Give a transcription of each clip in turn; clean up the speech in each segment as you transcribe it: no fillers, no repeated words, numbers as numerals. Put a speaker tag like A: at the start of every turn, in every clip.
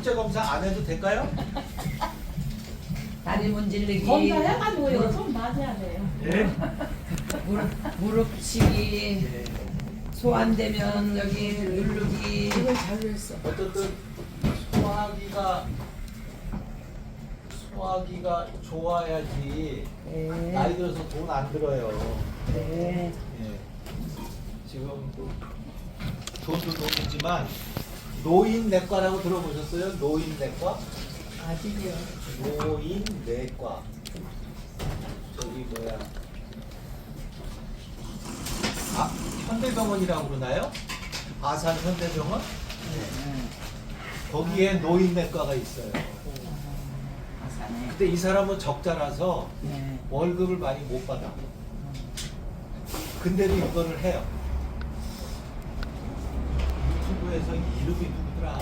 A: 신체 검사 안 해도 될까요?
B: 다리 문질르기,
C: 검사해가지고요. 좀 맞아야 돼요.
A: 예.
B: 무릎 치기,
A: 예.
B: 소환되면 여기 누르기.
C: 이걸 잘로 했어.
A: 어쨌든 소화기가 좋아야지
B: 네.
A: 나이 들어서 돈 안 들어요.
B: 네.
A: 예. 지금 돈도 돈이지만 노인내과라고 들어보셨어요? 노인내과?
B: 아직이요.
A: 노인내과. 저기 뭐야? 아, 현대병원이라고 그러나요? 아산 현대병원? 거기에 노인내과가 있어요.
B: 아사네.
A: 근데 이 사람은 적자라서
B: 네.
A: 월급을 많이 못 받아. 근데도 이거를 해요. 유튜브에서 이름이 누구더라?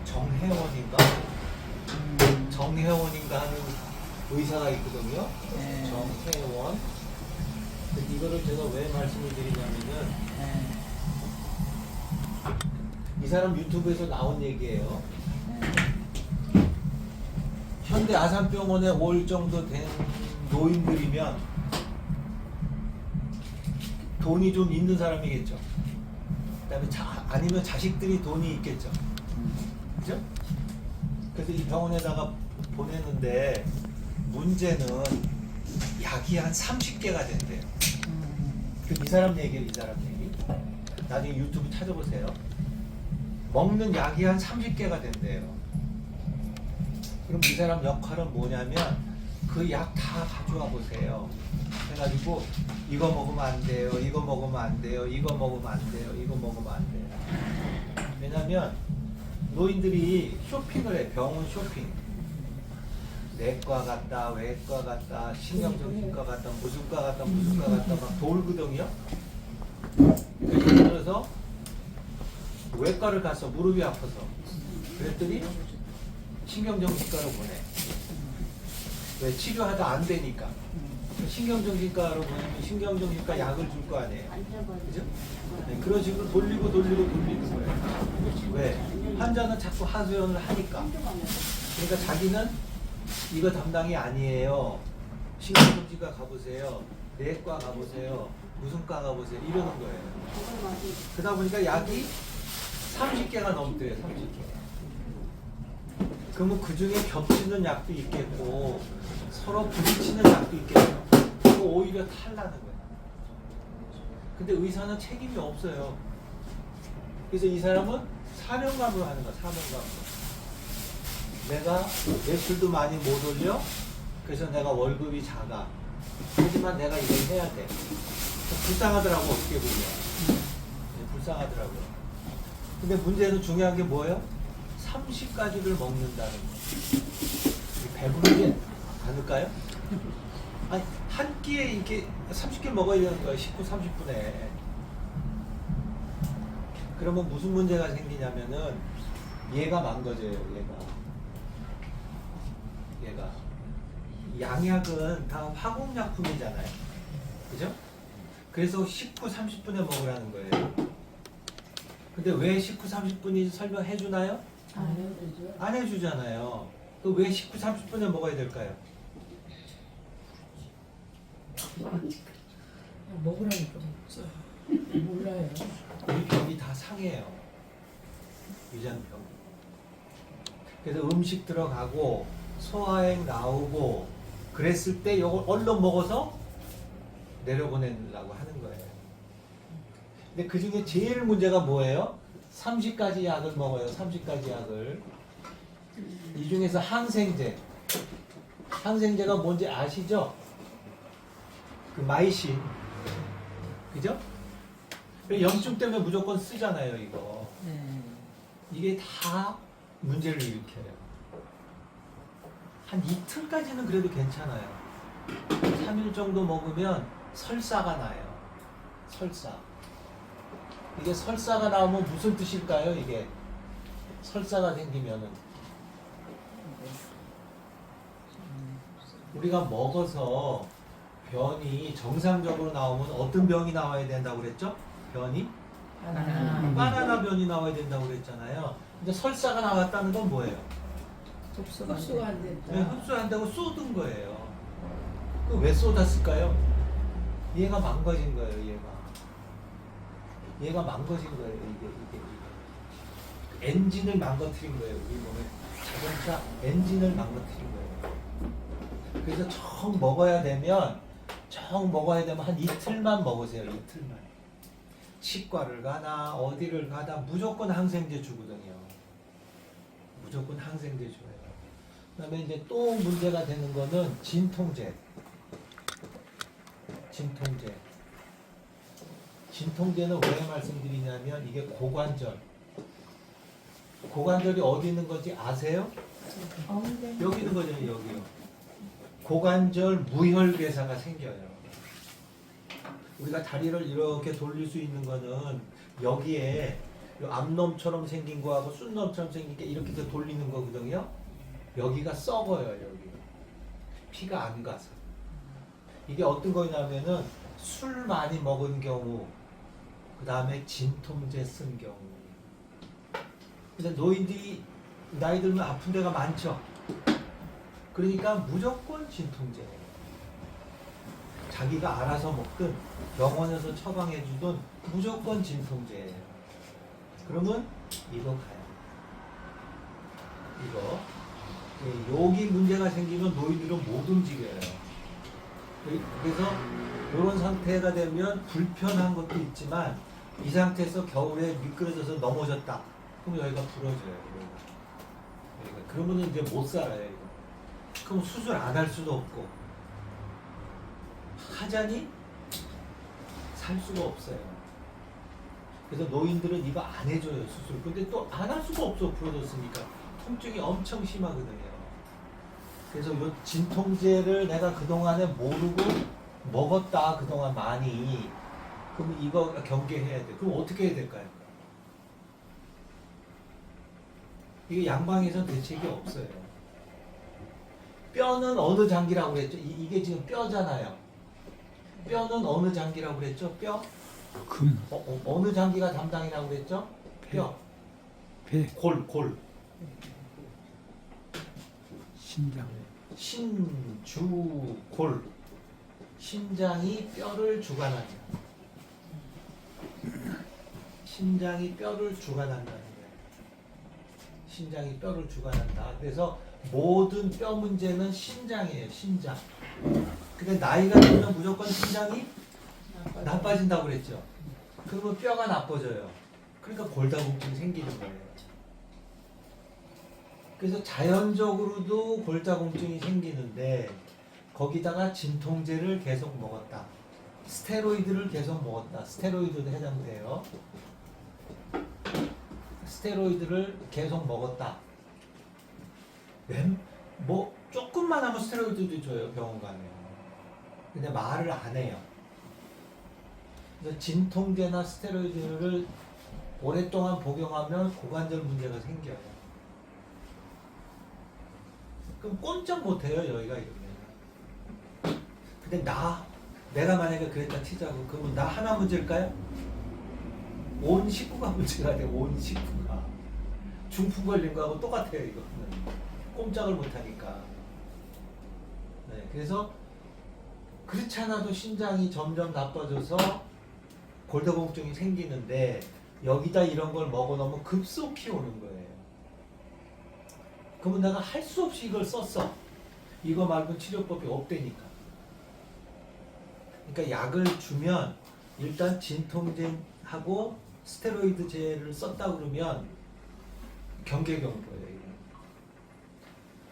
A: 정혜원인가? 정혜원인가 하는 의사가 있거든요.
B: 네.
A: 정혜원. 근데 이거를 제가 왜 말씀을 드리냐면은
B: 네.
A: 이 사람 유튜브에서 나온 얘기예요. 현대 아산병원에 올 정도 된 노인들이면 돈이 좀 있는 사람이겠죠. 그다음에 아니면 자식들이 돈이 있겠죠. 그죠? 그래서 이 병원에다가 보내는데 문제는 약이 한 30개가 된대요. 이 사람 얘기예요, 이 사람 얘기. 나중에 유튜브 찾아보세요. 먹는 약이 한 30개가 된대요. 그럼 이 사람 역할은 뭐냐면 그 약 다 가져와 보세요. 해가지고 이거 먹으면 안 돼요, 이거 먹으면 안 돼요, 이거 먹으면 안 돼요, 이거 먹으면 안 돼요. 왜냐면 노인들이 쇼핑을 해, 병원 쇼핑. 내과 갔다, 외과 갔다, 신경정신과 갔다, 무슨 과 갔다, 무슨 과 갔다 막 돌거든요. 그러니까 예를 들어서 외과를 가서 무릎이 아파서 그랬더니 신경정신과로 보내. 왜 치료하다 안 되니까. 신경정신과로 보내면 신경정신과 약을 줄 거 아니에요. 그죠? 네, 그런 식으로 돌리고 돌리는 거예요. 왜? 환자는 자꾸 하소연을 하니까. 그러니까 자기는 이거 담당이 아니에요. 신경정신과 가보세요. 내과 가보세요. 무슨 과 가보세요. 이러는 거예요. 그러다 보니까 약이 30개가 넘대요. 30개. 그러면 그 중에 겹치는 약도 있겠고 서로 부딪히는 약도 있겠죠. 그거 오히려 탈나는 거예요. 근데 의사는 책임이 없어요. 그래서 이 사람은 사명감으로 하는 거야. 사명감으로. 내가 매출도 많이 못 올려. 그래서 내가 월급이 작아. 하지만 내가 이걸 해야 돼. 불쌍하더라고, 어떻게 보면. 네, 불쌍하더라고요. 근데 문제는 중요한 게 뭐예요? 30가지를 먹는다는 거. 배부르지 않을까요? 아니, 한 끼에 이렇게 30개 먹어야 되는 거예요. 19, 30분에. 그러면 무슨 문제가 생기냐면은 얘가 망가져요. 얘가. 양약은 다 화공약품이잖아요. 그죠? 그래서 19, 30분에 먹으라는 거예요. 근데 왜 19, 30분이 설명해 주나요? 안 해주잖아요. 또 왜 19, 30분에 먹어야 될까요?
C: 먹으라니까 먹자. 몰라요.
A: 우리 병이 다 상해요. 위장병. 그래서 음식 들어가고 소화액 나오고 그랬을 때 이걸 얼른 먹어서 내려보내려고 하는 거예요. 근데 그 중에 제일 문제가 뭐예요? 30가지 약을 먹어요. 30가지 약을. 이 중에서 항생제. 항생제가 뭔지 아시죠? 그 마이신. 그죠? 염증 때문에 무조건 쓰잖아요, 이거.
B: 네.
A: 이게 다 문제를 일으켜요. 한 이틀까지는 그래도 괜찮아요. 3일 정도 먹으면 설사가 나요. 설사. 이게 설사가 나오면 무슨 뜻일까요? 이게 설사가 생기면은 우리가 먹어서 변이 정상적으로 나오면 어떤 병이 나와야 된다고 그랬죠? 변이 바나나 변이 나와야 된다고 그랬잖아요. 근데 설사가 나왔다는 건 뭐예요?
B: 흡수가
C: 흡수가
B: 안
C: 안
B: 돼.
C: 됐다.
A: 네, 흡수한다고 쏟은 거예요. 그 왜 쏟았을까요? 얘가 망가진 거예요. 얘가 망가진 거예요. 이게 엔진을 망가뜨린 거예요. 우리 몸에 자동차 엔진을 망가뜨린 거예요. 그래서 정 먹어야 되면 한 이틀만 먹으세요. 이틀만. 치과를 가나 어디를 가나 무조건 항생제 주거든요. 무조건 항생제 줘요. 그다음에 이제 또 문제가 되는 거는 진통제. 진통제는 왜 말씀드리냐면 이게 고관절이 어디 있는 건지 아세요? 여기 있는 거죠. 여기요. 고관절 무혈괴사가 생겨요. 우리가 다리를 이렇게 돌릴 수 있는 거는 여기에 요 암놈처럼 생긴 거하고 순놈처럼 생긴 게 이렇게 돌리는 거거든요. 여기가 썩어요. 여기 피가 안 가서. 이게 어떤 거냐면은 술 많이 먹은 경우, 그 다음에 진통제 쓴 경우. 근데 노인들이 나이 들면 아픈 데가 많죠. 그러니까 무조건 진통제예요. 자기가 알아서 먹든 병원에서 처방해 주든 무조건 진통제예요. 그러면 이거 가요. 이거. 여기 문제가 생기면 노인들은 못 움직여요. 그래서 이런 상태가 되면 불편한 것도 있지만 이 상태에서 겨울에 미끄러져서 넘어졌다. 그럼 여기가 부러져요. 여기가. 그러면 이제 못 살아요. 이거. 그럼 수술 안 할 수도 없고 하자니 살 수가 없어요. 그래서 노인들은 이거 안 해줘요. 수술. 근데 또 안 할 수가 없어. 부러졌으니까 통증이 엄청 심하거든요. 그래서 이 진통제를 내가 그동안에 모르고 먹었다. 그동안 많이. 그럼 이거 경계해야 돼. 그럼 어떻게 해야 될까요? 이게 양방에서 대책이 없어요. 뼈는 어느 장기라고 그랬죠? 이게 지금 뼈잖아요. 뼈는 어느 장기라고 그랬죠? 뼈? 어느 장기가 담당이라고 그랬죠? 뼈.
D: 배,
A: 골.
D: 신장,
A: 골. 신장이 뼈를 주관한다. 신장이 뼈를 주관한다는 거예요. 신장이 뼈를 주관한다. 그래서 모든 뼈 문제는 신장이에요. 신장. 근데 나이가 들면 무조건 신장이 나빠진다고 그랬죠. 그러면 뼈가 나빠져요. 그러니까 골다공증이 생기는 거예요. 그래서 자연적으로도 골다공증이 생기는데 거기다가 진통제를 계속 먹었다. 스테로이드를 계속 먹었다. 스테로이드도 해당돼요. 스테로이드를 계속 먹었다. 뭐 조금만 하면 스테로이드도 줘요. 병원 가면. 근데 말을 안 해요. 그래서 진통제나 스테로이드를 오랫동안 복용하면 고관절 문제가 생겨요. 그럼 꼼짝 못해요. 여기가 이러면. 근데 내가 만약에 그랬다 치자고. 그러면 나 하나 문제일까요? 온 식구가 문제가 돼. 온 식구가. 중풍 걸린 거하고 똑같아요. 이거는. 꼼짝을 못하니까. 네, 그래서 그렇지 않아도 신장이 점점 나빠져서 골다공증이 생기는데 여기다 이런 걸 먹어놓으면 급속히 오는 거예요. 그러면 내가 할 수 없이 이걸 썼어. 이거 말고 치료법이 없다니까. 그러니까 약을 주면 일단 진통제하고 스테로이드제를 썼다 그러면 경계경보예요.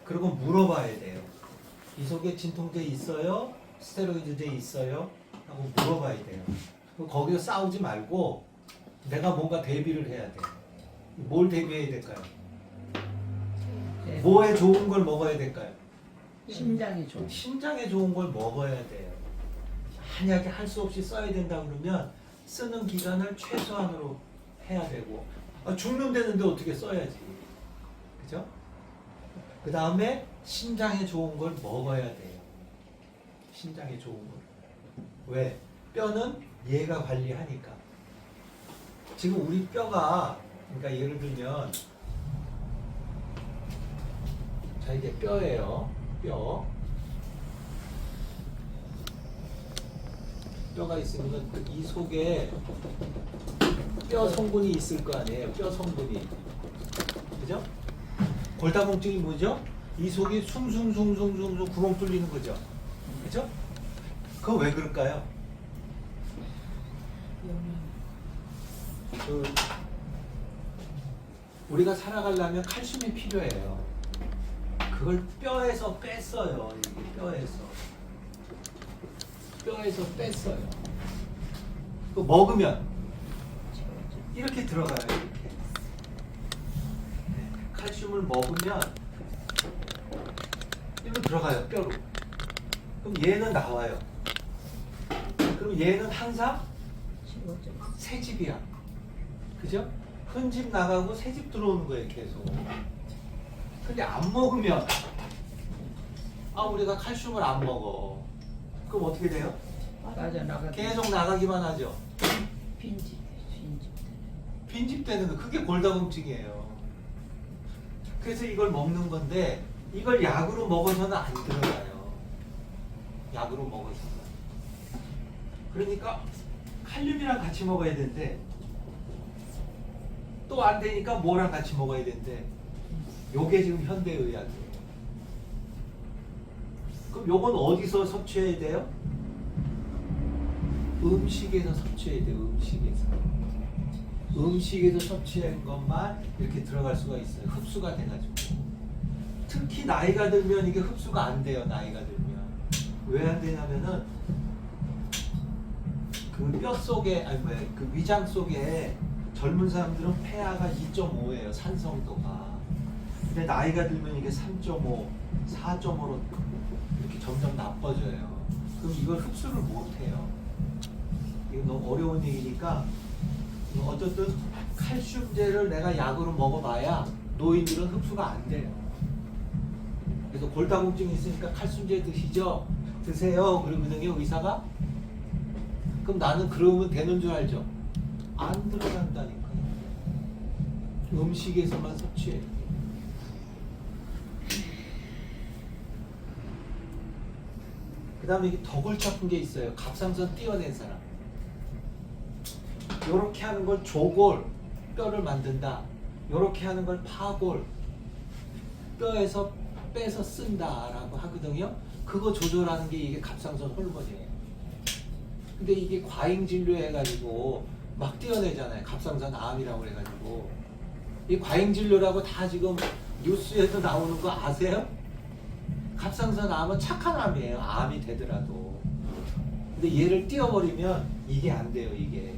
A: 그리고 물어봐야 돼요. 이 속에 진통제 있어요? 스테로이드제 있어요? 하고 물어봐야 돼요. 거기서 싸우지 말고 내가 뭔가 대비를 해야 돼. 뭘 대비해야 될까요? 뭐에 좋은 걸 먹어야 될까요?
B: 심장이 좋아.
A: 심장에 좋은 걸 먹어야 돼요. 만약에 할 수 없이 써야 된다 그러면 쓰는 기간을 최소한으로 해야 되고 죽는다는데 어떻게 써야지. 그죠? 그 다음에 신장에 좋은 걸 먹어야 돼요. 신장에 좋은 걸. 왜? 뼈는 얘가 관리하니까. 지금 우리 뼈가 그러니까 예를 들면 자 이게 뼈예요. 뼈가 있으면 이 속에 뼈 성분이 있을 거 아니에요. 뼈 성분이. 그죠? 골다공증이 뭐죠? 이 속이 숭숭숭숭숭 구멍 뚫리는 거죠. 그죠? 그거 왜 그럴까요? 그 우리가 살아가려면 칼슘이 필요해요. 그걸 뼈에서 뺐어요. 이게 뼈에서 뺐어요. 그 먹으면 이렇게 들어가요. 이렇게. 네, 칼슘을 먹으면 이렇게 들어가요. 뼈로. 그럼 얘는 나와요. 그럼 얘는 항상 새 집이야. 그죠? 흠집 나가고 새 집 들어오는 거예요. 계속. 근데 안 먹으면 우리가 칼슘을 안 먹어. 그럼 어떻게 돼요?
B: 빠져나가.
A: 계속 나가기만 하죠.
B: 빈집.
A: 빈집되는 거 그게 골다공증이에요. 그래서 이걸 먹는 건데 이걸 약으로 먹어서는 안 들어가요. 약으로 먹어서는. 그러니까 칼륨이랑 같이 먹어야 되는데 또 안 되니까 뭐랑 같이 먹어야 되는데 요게 지금 현대의학이에요. 그럼 요건 어디서 섭취해야 돼요? 음식에서 섭취해야 돼요. 음식에서 섭취한 것만 이렇게 들어갈 수가 있어요. 흡수가 돼가지고. 특히 나이가 들면 이게 흡수가 안 돼요. 나이가 들면. 왜 안 되냐면은 그 뼈 속에 그 위장 속에 젊은 사람들은 폐하가 2.5예요. 산성도가. 근데 나이가 들면 이게 3.5, 4.5로 이렇게 점점 나빠져요. 그럼 이걸 흡수를 못 해요. 이거 너무 어려운 얘기니까 어쨌든 칼슘제를 내가 약으로 먹어봐야 노인들은 흡수가 안 돼요. 그래서 골다공증이 있으니까 칼슘제 드세요. 그러거든요, 의사가. 그럼 나는 그러면 되는 줄 알죠? 안 들어간다니까요. 음식에서만 섭취해. 그 다음에 이게 더 골치 아픈 게 있어요. 갑상선 띄어낸 사람. 요렇게 하는 걸 조골, 뼈를 만든다. 요렇게 하는 걸 파골, 뼈에서 빼서 쓴다라고 하거든요. 그거 조절하는 게 이게 갑상선 호르몬이에요. 근데 이게 과잉 진료해가지고 막 띄어내잖아요. 갑상선 암이라고 해가지고. 이 과잉 진료라고 다 지금 뉴스에도 나오는 거 아세요? 갑상선 암은 착한 암이에요. 암이 되더라도. 근데 얘를 띄어버리면 이게 안 돼요. 이게.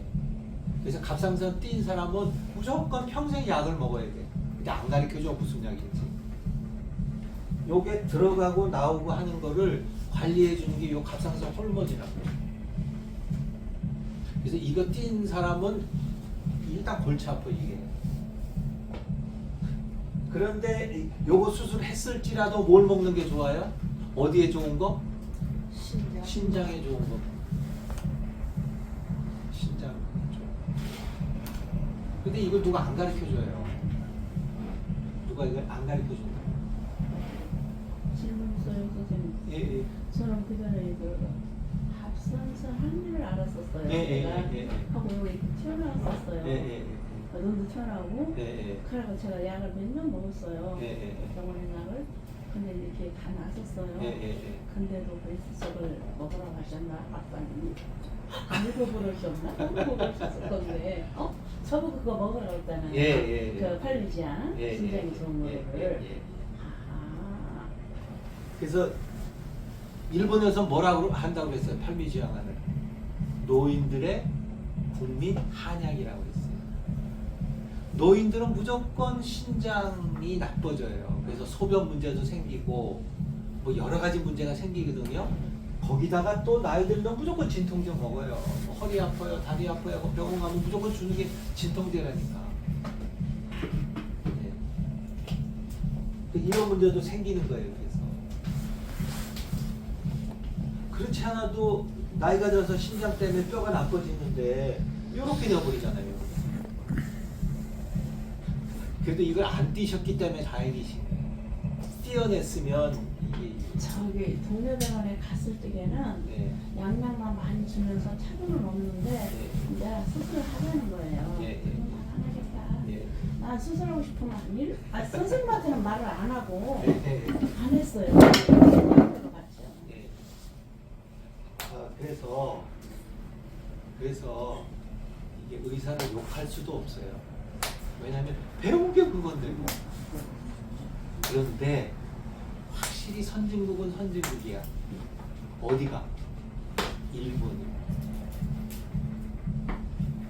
A: 그래서 갑상선 띈 사람은 무조건 평생 약을 먹어야 돼. 근데 안 가르쳐줘 무슨 약인지. 요게 들어가고 나오고 하는 거를 관리해 주는 게 요 갑상선 호르몬이라고. 그래서 이거 띈 사람은 일단 골치 아파 이게. 그런데 요거 수술했을지라도 뭘 먹는 게 좋아요? 어디에 좋은 거? 신장에 좋은 거. 신장. 근데 이걸 누가 안 가르쳐줘요. 누가 이걸 안 가르쳐준다.
C: 질문 있어요, 선생님.
A: 예.
C: 저는 그 전에 합선선 한일을 알았었어요. 제가 하고 여기 튀어나왔었어요. 너도 튀어나오고 그래서 제가 약을 몇 년 먹었어요. 병원에 약을. 근데 이렇게 다 났었어요. 근데도 베이스석을 먹으라고 하셨나 박사님이. 일곱 그러셨나? 그러셨을 건데 저보고 그거 먹으라고 했잖아요. 그 팔리지안 신장이 좋은 거를.
A: 그래서 일본에서 뭐라고 한다고 그랬어요? 팔미지아간을 노인들의 국민 한약이라고 했어요. 노인들은 무조건 신장이 나빠져요. 그래서 소변 문제도 생기고 뭐 여러 가지 문제가 생기거든요. 거기다가 또 나이 들면 무조건 진통제 먹어요. 뭐 허리 아파요, 다리 아파요. 병원 가면 무조건 주는 게 진통제라니까. 네. 이런 문제도 생기는 거예요. 그래서 그렇지 않아도 나이가 들어서 신장 때문에 뼈가 나빠지는데 이렇게 되어버리잖아요. 그래도 이걸 안 뛰셨기 때문에 다행이시네. 뛰어냈으면 이게
C: 저기 동료병원에 갔을 때에는
A: 네.
C: 양약만 많이 주면서 차도는 없는데
A: 네.
C: 내가 수술을 하자는 거예요.
A: 예, 예.
C: 그럼 안 하겠다.
A: 예.
C: 난 수술하고 싶으면 선생님한테는 말을 안 하고
A: 네, 네.
C: 안 했어요. 선생님한테로 갔죠.
A: 예. 아, 그래서 이게 의사를 욕할 수도 없어요. 왜냐하면 배운 게 그건데 뭐. 그런데 확실히 선진국은 선진국이야. 어디가? 일본이.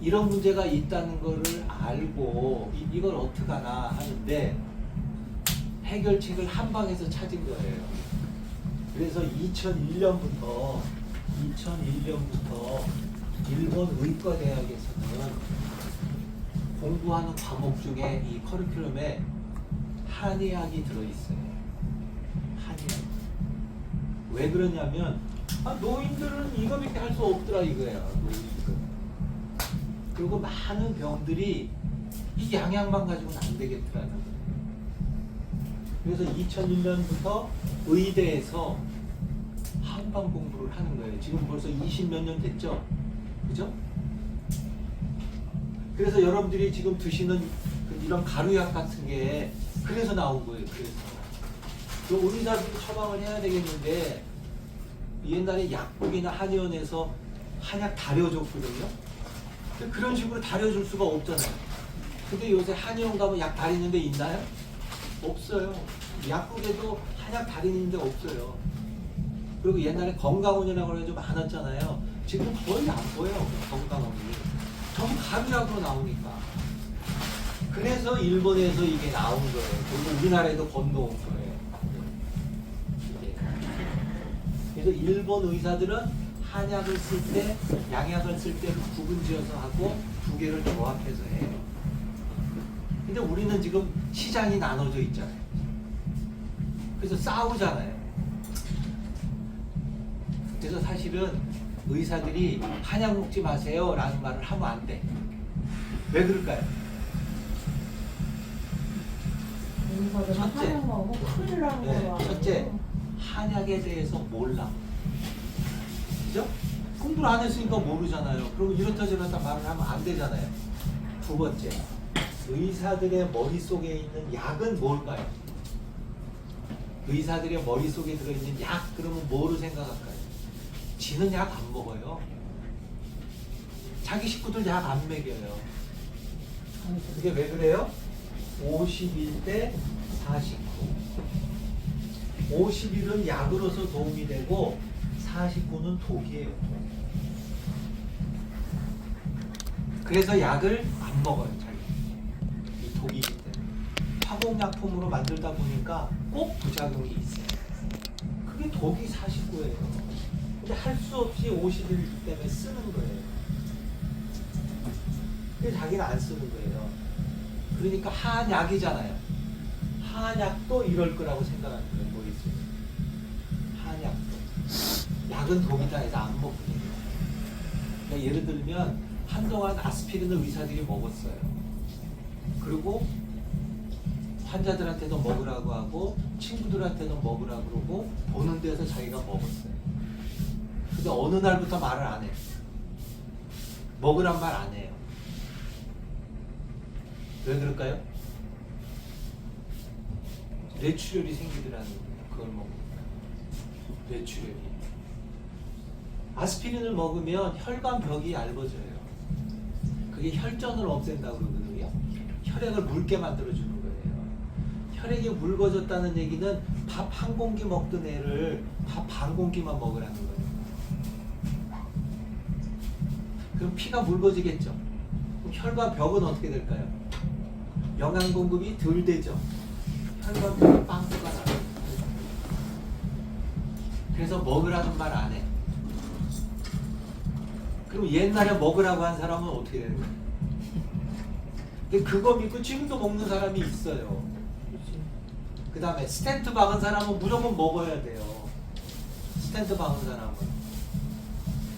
A: 이런 문제가 있다는 거를 알고 이걸 어떡하나 하는데 해결책을 한 방에서 찾은 거예요. 그래서 2001년부터 일본 의과대학에서는 공부하는 과목 중에 이 커리큘럼에 한의학이 들어있어요. 한의학. 왜 그러냐면 노인들은 이거밖에 할 수 없더라 이거야. 노인들. 그리고 많은 병들이 이 양약만 가지고는 안 되겠더라는 거예요. 그래서 2001년부터 의대에서 한방 공부를 하는 거예요. 지금 벌써 20몇 년 됐죠? 그죠? 그래서 여러분들이 지금 드시는 이런 가루약 같은 게 그래서 나온 거예요. 그래서 그 의사들이 처방을 해야 되겠는데 옛날에 약국이나 한의원에서 한약 다려줬거든요. 근데 그런 식으로 다려줄 수가 없잖아요. 근데 요새 한의원 가면 약 다리는 데 있나요? 없어요. 약국에도 한약 다리는 데 없어요. 그리고 옛날에 건강원이라고 해서 많았잖아요. 지금 거의 안 보여요. 건강원이. 전부 가루약으로 나오니까. 그래서 일본에서 이게 나온 거예요. 그리고 우리나라에도 건너온 거예요. 이게. 그래서 일본 의사들은 한약을 쓸 때, 양약을 쓸 때를 구분지어서 하고 두 개를 조합해서 해요. 근데 우리는 지금 시장이 나눠져 있잖아요. 그래서 싸우잖아요. 그래서 사실은 의사들이 한약 먹지 마세요 라는 말을 하면 안 돼. 왜 그럴까요?
C: 의사들은
A: 첫째.
C: 한약 먹으면 큰일 나는
A: 네,
C: 거로
A: 첫째, 한약에 대해서 몰라. 그죠? 공부를 안 했으니까 모르잖아요. 그러면 이렇다 저렇다 말을 하면 안 되잖아요. 두 번째, 의사들의 머릿속에 있는 약은 뭘까요? 의사들의 머릿속에 들어있는 약, 그러면 뭐로 생각할까요? 지는 약 안 먹어요. 자기 식구들 약 안 먹여요. 그게 왜 그래요? 51대 49. 51은 약으로서 도움이 되고 49는 독이에요. 그래서 약을 안 먹어요. 자기. 이 독이기 때문에. 화공약품으로 만들다 보니까 꼭 부작용이 있어요. 그게 독이 49예요. 근데 할 수 없이 51이기 때문에 쓰는 거예요. 근데 자기는 안 쓰는 거예요. 그러니까 한약이잖아요. 한약도 이럴 거라고 생각하는 거예요. 뭐 있어요. 한약도. 약은 독이다 해서 안 먹거든요. 그러니까 예를 들면 한동안 아스피린을 의사들이 먹었어요. 그리고 환자들한테도 먹으라고 하고 친구들한테도 먹으라고 그러고 보는 데서 자기가 먹었어요. 근데 어느 날부터 말을 안 해요. 먹으란 말 안 해요. 왜 그럴까요? 뇌출혈이 생기더라는 거예요. 그걸 먹으면. 뇌출혈이. 아스피린을 먹으면 혈관벽이 얇아져요. 그게 혈전을 없앤다고 그러거든요. 혈액을 묽게 만들어주는 거예요. 혈액이 묽어졌다는 얘기는 밥 한 공기 먹던 애를 밥 반 공기만 먹으라는 거예요. 그럼 피가 묽어지겠죠. 그럼 혈관벽은 어떻게 될까요? 영양 공급이 덜 되죠. 혈관벽이 빵꾸가 나요. 그래서 먹으라는 말 안 해. 그럼 옛날에 먹으라고 한 사람은 어떻게 되는 거예요? 근데 그거 믿고 지금도 먹는 사람이 있어요. 그 다음에 스텐트 박은 사람은 무조건 먹어야 돼요. 스텐트 박은 사람은.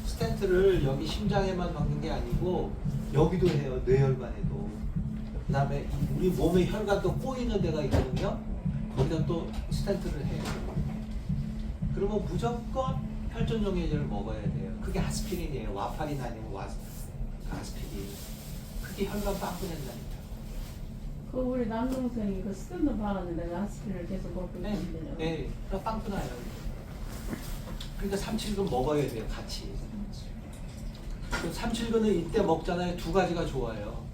A: 스텐트를 여기 심장에만 박는 게 아니고 여기도 해요. 뇌혈관에도. 그다음에 우리 몸에 혈관 또 꼬이는 데가 있거든요. 거기다 또 스텐트를 해요. 그러면 무조건 혈전종해제를 먹어야 돼요. 그게 아스피린이에요. 와파린 아니면 아스피린. 그게 혈관 빵꾸 낸다니까.
C: 그 우리 남동생이 그 스탠드 박았는데 아스피린을 계속 먹고 있는데요.
A: 네, 빵꾸 나요. 그러니까 삼칠근 먹어야 돼요, 같이. 그 삼칠근은 이때 먹잖아요. 두 가지가 좋아요.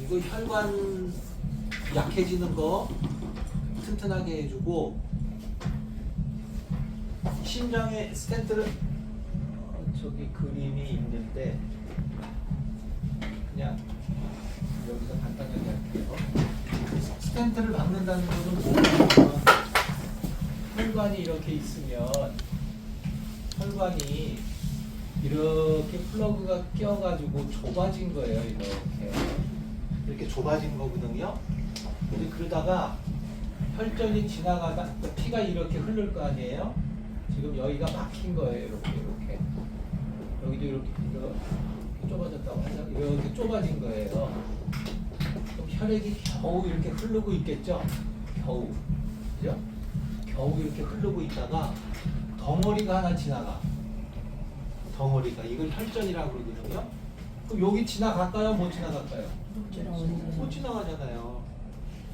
A: 이거 혈관 약해지는 거 튼튼하게 해주고, 심장에 스텐트를 저기 그림이 있는데 그냥 여기서 간단하게 할게요. 스텐트를 박는다는 것은 뭐냐면 혈관이 이렇게 있으면 혈관이 이렇게 플러그가 껴가지고 좁아진 거예요. 이렇게 좁아진 거거든요. 근데 그러다가 혈전이 지나가다 피가 이렇게 흐를 거 아니에요. 지금 여기가 막힌 거예요. 이렇게 여기도 이렇게 좁아졌다고 하죠. 이렇게 좁아진 거예요. 그럼 혈액이 겨우 이렇게 흐르고 있겠죠. 겨우, 그죠? 겨우 이렇게 흐르고 있다가 덩어리가 하나 지나가. 덩어리가 이걸 혈전이라고 그러거든요. 그럼 여기 지나갈까요? 못 지나갈까요? 못 지나가잖아요.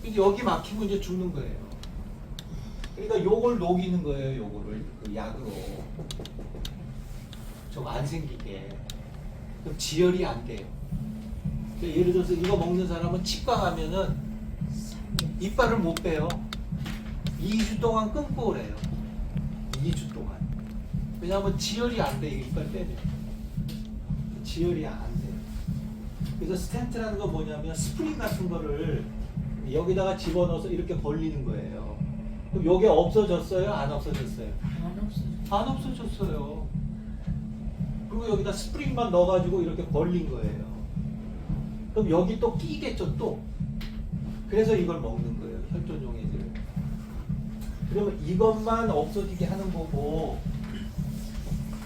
A: 근데 여기 막히면 이제 죽는 거예요. 그러니까 요걸 녹이는 거예요. 요거를 그 약으로 좀 안 생기게. 그럼 지혈이 안 돼요. 그러니까 예를 들어서 이거 먹는 사람은 치과 가면은 이빨을 못 빼요. 2주 동안 끊고 오래요. 2주 동안. 왜냐하면 지혈이 안 돼. 이빨 빼면 지혈이 안 돼요. 그래서 스텐트라는 건 뭐냐면 스프링 같은 거를 여기다가 집어넣어서 이렇게 벌리는 거예요. 그럼 요게 없어졌어요? 안 없어졌어요? 안 없어졌어요. 그리고 여기다 스프링만 넣어가지고 이렇게 벌린 거예요. 그럼 여기 또 끼겠죠, 또. 그래서 이걸 먹는 거예요, 혈전용해제를. 그러면 이것만 없어지게 하는 거고,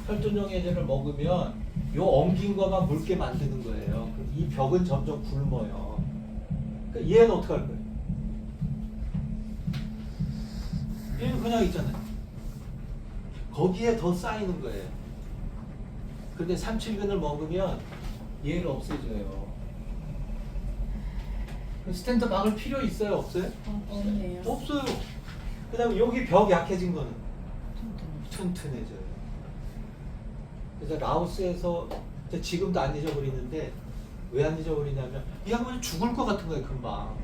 A: 혈전용해제를 먹으면 요 엉긴 거만 묽게 만드는 거예요. 그럼 이 벽은 점점 굶어요. 그러니까 얘는 어떻게 할 거예요? 얘는 그냥 있잖아요. 거기에 더 쌓이는 거예요. 근데 삼칠근을 먹으면 얘를 없애줘요. 스텐트 막을 필요 있어요? 없어요?
C: 없네요.
A: 없어요. 그 다음에 여기 벽 약해진 거는 튼튼해져요. 그래서 라오스에서 지금도 안 잊어버리는데 왜 안 잊어버리냐면 이 양반이 죽을 것 같은 거예요. 금방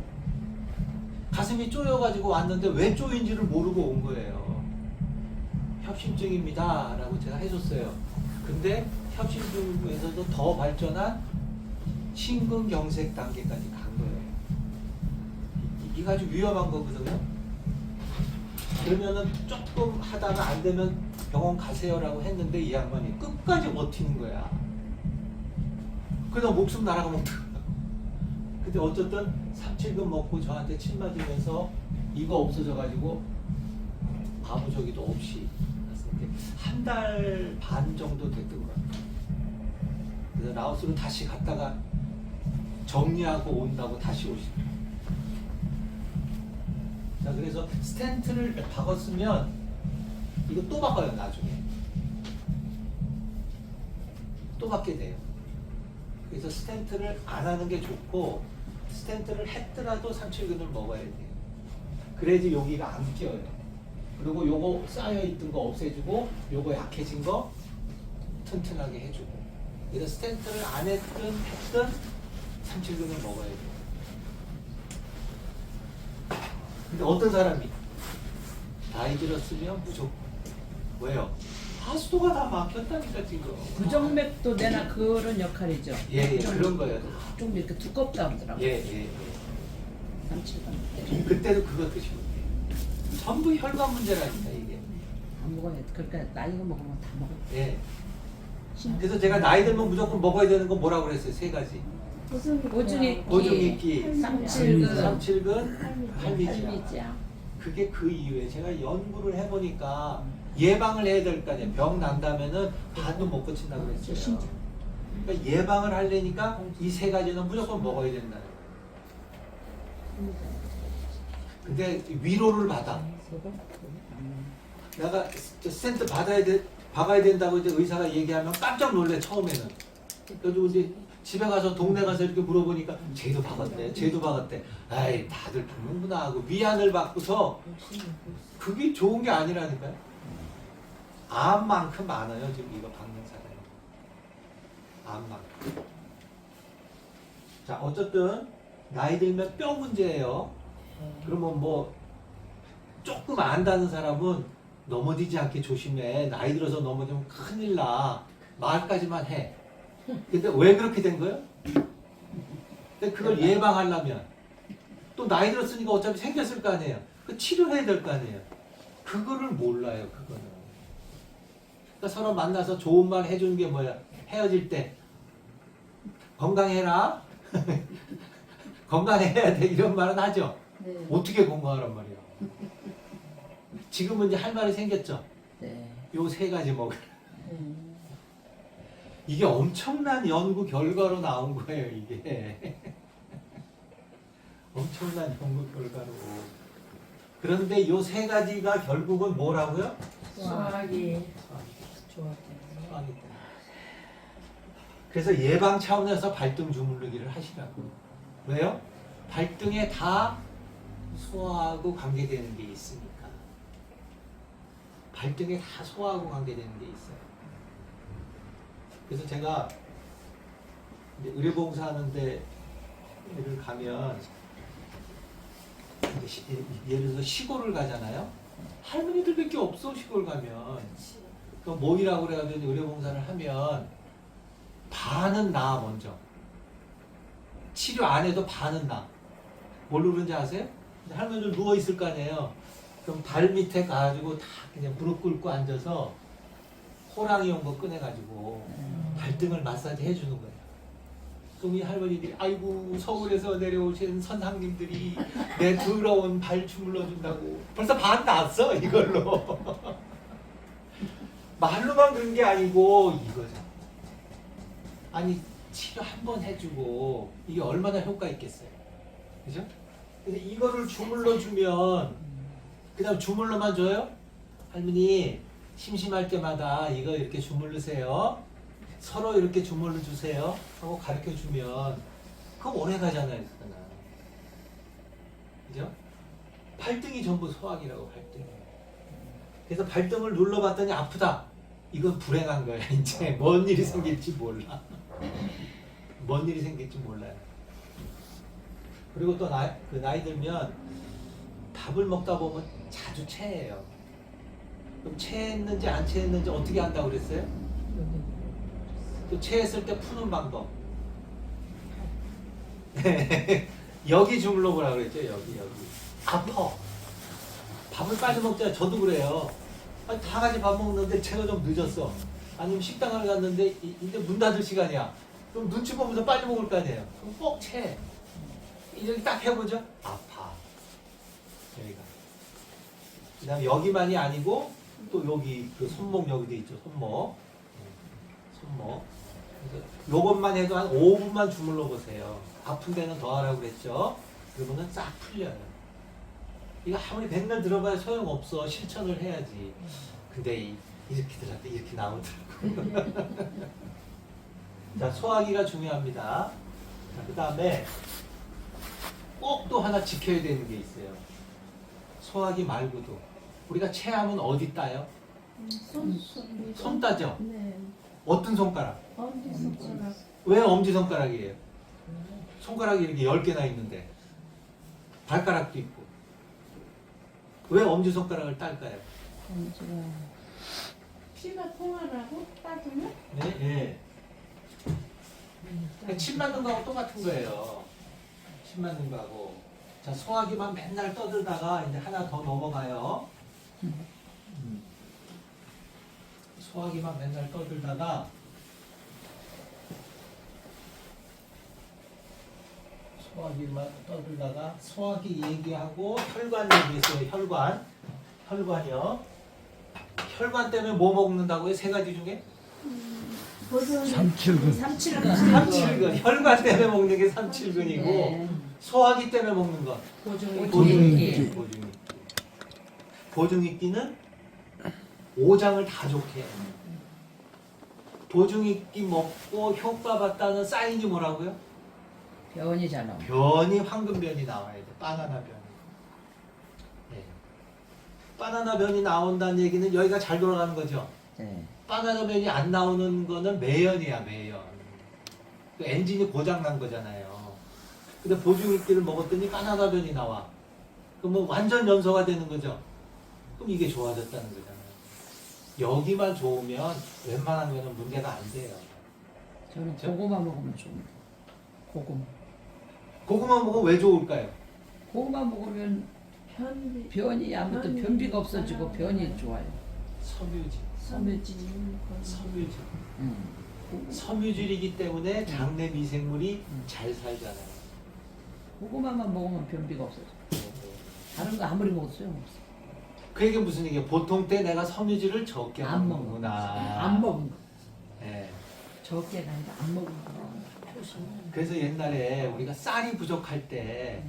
A: 가슴이 쪼여가지고 왔는데 왜 쪼인지를 모르고 온 거예요. 협심증입니다 라고 제가 해줬어요. 근데 협심증에서도 더 발전한 심근경색 단계까지 간 거예요. 이게 아주 위험한 거거든요. 그러면은 조금 하다가 안 되면 병원 가세요라고 했는데 이 양반이 끝까지 버티는 거야. 그러다 목숨 날아가면 근데 어쨌든 삼칠근 먹고 저한테 침 맞으면서 이거 없어져가지고 아무 저기도 없이 한 달 반 정도 됐던 것 같아요. 그래서 라오스로 다시 갔다가 정리하고 온다고 다시 오시더라고요. 자, 그래서 스텐트를 박았으면 이거 또 바꿔요. 나중에 또 받게 돼요. 그래서 스텐트를 안 하는 게 좋고 스텐트를 했더라도 삼칠근을 먹어야 돼요. 그래야지 여기가 안 끼어요. 그리고 요거 쌓여있던 거 없애주고 요거 약해진 거 튼튼하게 해주고. 그래서 스텐트를 안 했든 삼칠근을 먹어야 돼요. 근데 어떤 사람이 나이 들었으면 무조건 왜요? 하수도가 다 막혔다니까 지금.
B: 부정맥도 내나 그런 역할이죠.
A: 예, 그런 거예요.
B: 좀 이렇게 두껍다 그러더라고요.
A: 예.
B: 37번.
A: 그때도 그거 드시면 돼요. 전부 혈관 문제라니까 이게.
B: 안 먹어야 돼. 그러니까 나이가 먹으면 다 먹어.
A: 예. 그래서 제가 나이 들면 무조건 먹어야 되는 건 뭐라고 그랬어요? 세 가지.
B: 오줌이
A: 오줌이끼,
B: 삼칠근,
A: 삼칠근, 할미지약.
B: 할미지약.
A: 그게 그 이유에 제가 연구를 해보니까 예방을 해야 될 거 아니에요. 병 난다면은 반도 못 고친다고 그랬어요.
B: 진짜.
A: 그러니까 예방을 하려니까 이 세 가지는 무조건 먹어야 된다는 거예요. 근데 위로를 받아. 내가 스탠트 박아야 된다고 이제 의사가 얘기하면 깜짝 놀래 처음에는. 그래가지고 이제 집에 가서 동네 가서 이렇게 물어보니까 쟤도 박았대, 쟤도 박았대. 아이 다들 박는구나 하고 위안을 받고서 그게 좋은 게 아니라니까요. 암만큼 많아요 지금 이거 박는 사람이. 암만큼. 자 어쨌든 나이 들면 뼈 문제예요. 그러면 뭐 조금 안다는 사람은 넘어지지 않게 조심해. 나이 들어서 넘어지면 큰일 나. 말까지만 해. 근데 왜 그렇게 된 거예요? 근데 그걸 예방하려면 또 나이 들었으니까 어차피 생겼을 거 아니에요. 그 치료해야 될 거 아니에요. 그거를 몰라요. 그거는. 그러니까 서로 만나서 좋은 말 해주는 게 뭐야? 헤어질 때 건강해라. 건강해야 돼. 이런 말은 하죠.
B: 네.
A: 어떻게 건강하란 말이야. 지금은 이제 할 말이 생겼죠.
B: 네.
A: 요 세 가지 먹으라.
B: 네.
A: 이게 엄청난 연구 결과로 나온 거예요, 이게. 엄청난 연구 결과로. 그런데 요 세 가지가 결국은 뭐라고요?
C: 수학이
B: 좋았대.
A: 수학이 때문에. 그래서 예방 차원에서 발등 주물르기를 하시라고. 왜요? 발등에 다 소화하고 관계되는 게 있으니까. 발등에 다 소화하고 관계되는 게 있어요. 그래서 제가 이제 의료봉사하는 데를 가면 이제 예를 들어서 시골을 가잖아요. 할머니들밖에 없어 시골 가면. 그 모이라고 그래가지고 이제 의료봉사를 하면 반은 나 먼저. 치료 안 해도 반은 나. 뭘로 그런지 아세요? 할머니들 누워 있을 거 아니에요. 그럼 발 밑에 가가지고 다 그냥 무릎 꿇고 앉아서 호랑이 온 거 꺼내가지고 발등을 마사지 해주는 거예요. 그럼 이 할머니들이 아이고 서울에서 내려오신 선상님들이 내 더러운 발 주물러 준다고 벌써 반 났어 이걸로. 말로만 그런 게 아니고 이거죠. 아니 치료 한 번 해주고 이게 얼마나 효과 있겠어요. 그죠? 근데 이거를 주물러 주면 그다음 주물러만 줘요? 할머니 심심할 때마다 이거 이렇게 주물르세요. 서로 이렇게 주물러 주세요. 하고 가르쳐 주면 그거 오래 가잖아요. 그거는. 그죠? 발등이 전부 소화기라고 발등이. 그래서 발등을 눌러봤더니 아프다. 이건 불행한 거야. 이제 뭔 일이 생길지 몰라. 뭔 일이 생길지 몰라요. 그리고 또 나이 들면 밥을 먹다 보면 자주 체해요. 그럼 체했는지 안 체했는지 어떻게 한다고 그랬어요? 또 체했을 때 푸는 방법. 여기 주물러 보라 그랬죠. 여기. 아파. 밥을 빨리 먹자. 저도 그래요. 아니, 다 같이 밥 먹는데 제가 좀 늦었어. 아니면 식당을 갔는데 이제 문 닫을 시간이야. 그럼 눈치 보면서 빨리 먹을 거 아니에요. 그럼 꼭 채. 이렇게 딱 해보죠. 아파. 여기가. 그 다음에 여기만이 아니고 또 여기 그 손목 여기도 있죠. 손목. 그래서 요것만 해도 한 5분만 주물러 보세요. 아픈 데는 더 하라고 그랬죠. 그러면은 싹 풀려요. 이거 아무리 맨날 들어봐야 소용없어. 실천을 해야지. 근데 이렇게 들었대 이렇게 나오더라고요. 자, 소화기가 중요합니다. 그 다음에 꼭 또 하나 지켜야 되는 게 있어요. 소화기 말고도 우리가 체하면 어디 따요? 손 따죠?
C: 네.
A: 어떤 손가락?
C: 엄지손가락.
A: 왜 엄지손가락이에요? 손가락이 이렇게 10개나 있는데 발가락도 있고 왜 엄지손가락을 딸까요?
C: 피가 통하라고 따지면?
A: 네, 예. 침 맞는 거하고 똑같은 거예요. 침 맞는 거하고. 자, 소화기만 맨날 떠들다가 이제 하나 더 넘어가요. 소화기만 맨날 떠들다가 소화기 얘기하고 혈관 얘기했어요. 혈관이요. 혈관 때문에 뭐 먹는다고요? 세 가지 중에?
D: 삼칠근.
A: 삼칠근. 혈관 때문에 먹는 게 삼칠근이고
B: 네.
A: 소화기 때문에 먹는 것
B: 보증이
A: 보증이끼. 보증이끼는 오장을 다 좋게 해요. 보증이끼 먹고 효과 봤다는 사인이 뭐라고요?
B: 변이잖아.
A: 변이 황금변이 나와야 돼. 바나나 변이. 네. 바나나 변이 나온다는 얘기는 여기가 잘 돌아가는 거죠.
B: 네.
A: 바나나 변이 안 나오는 거는 매연이야, 매연. 그 엔진이 고장 난 거잖아요. 근데 보증이끼를 먹었더니 바나나 변이 나와. 그럼 뭐 완전 연소가 되는 거죠. 그럼 이게 좋아졌다는 거잖아요. 여기만 좋으면 웬만한 거는 문제가 안 돼요.
B: 저는
A: 그쵸?
B: 고구마 먹으면 좋은데. 고구마.
A: 고구마 먹으면 왜 좋을까요?
B: 고구마 먹으면
C: 변비.
B: 변이 아무튼
C: 변이.
B: 변비가 없어지고 변이 좋아요.
A: 섬유질.
B: 섬유질.
A: 섬유질.
B: 고구마.
A: 섬유질이기 때문에 장내 미생물이 잘 살잖아요.
B: 고구마만 먹으면 변비가 없어져. 다른 거 아무리 먹어도 소용없어.
A: 그 얘기 무슨 얘기예요? 보통 때 내가 섬유질을 적게
B: 안
A: 먹는구나.
B: 안 먹은 거.
A: 예.
B: 적게가 아니라 안 먹은 거.
A: 그래서 옛날에 우리가 쌀이 부족할 때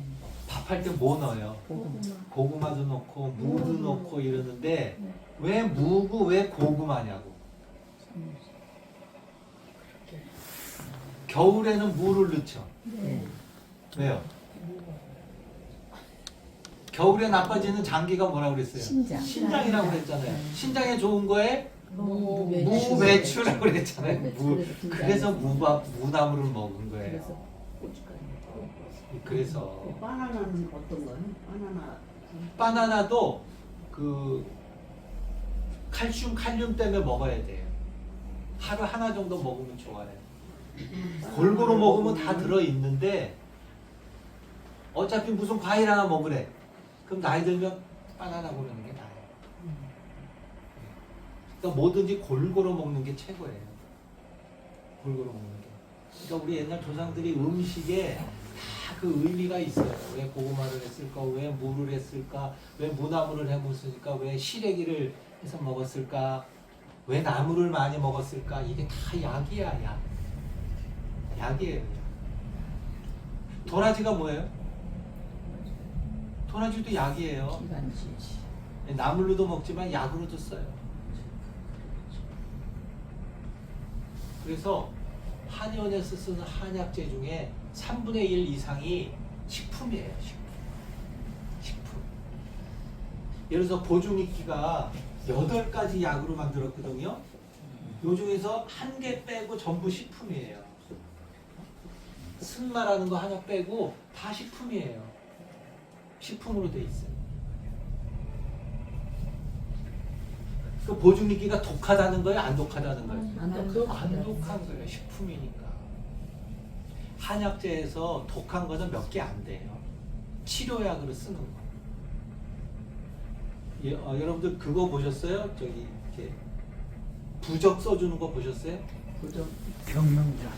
A: 밥할 때 뭐 넣어요?
B: 고구마.
A: 고구마도 넣고 무도
C: 음.
A: 넣고 이러는데
C: 네.
A: 왜 무고 왜 고구마냐고. 겨울에는 무를 넣죠.
B: 네.
A: 왜요? 겨울에 나빠지는 장기가 뭐라고 그랬어요?
B: 신장.
A: 신장이라고 그랬잖아요. 신장에 좋은 거에
B: 무
A: 무배추라고 그랬잖아요.
B: 무배추.
A: 무.
B: 그래서 진짜
A: 그래서
B: 맛있어요.
A: 무나물을 먹은 거예요.
B: 그래서 고춧가루.
A: 그래서
E: 바나나는 어떤 거예요? 바나나
A: 바나나도 그 칼륨 때문에 먹어야 돼요. 하루 하나 정도 먹으면 좋아요. 골고루 먹으면 다 들어 있는데 어차피 무슨 과일 하나 먹으래. 그럼 나이 들면 바나나 고르는 게 나아요. 그러니까 뭐든지 골고루 먹는 게 최고예요. 골고루 먹는 게. 그러니까 우리 옛날 조상들이 음식에 다 그 의미가 있어요. 왜 고구마를 했을까? 왜 무를 했을까? 왜 무나물을 해 먹었을까? 왜 시래기를 해서 먹었을까? 왜 나물을 많이 먹었을까? 이게 다 약이야, 약. 약이에요. 도라지가 뭐예요? 도라지도 약이에요.
B: 기관지.
A: 나물로도 먹지만 약으로도 써요. 그래서 한의원에서 쓰는 한약재 중에 3분의 1 이상이 식품이에요. 식품. 예를 들어서 보증이끼가 8가지 약으로 만들었거든요. 요 중에서 1개 빼고 전부 식품이에요. 승마라는 거 하나 빼고 다 식품이에요. 식품으로 돼 있어요. 그 보증이끼가 독하다는 거예요? 안 독하다는 거예요? 안 독한 거예요. 식품이니까. 한약재에서 독한 거는 몇 개 안 돼요. 치료약으로 쓰는 거. 예, 여러분들 그거 보셨어요? 저기 이렇게 부적 써주는 거 보셨어요?
B: 부족.
D: 경명자.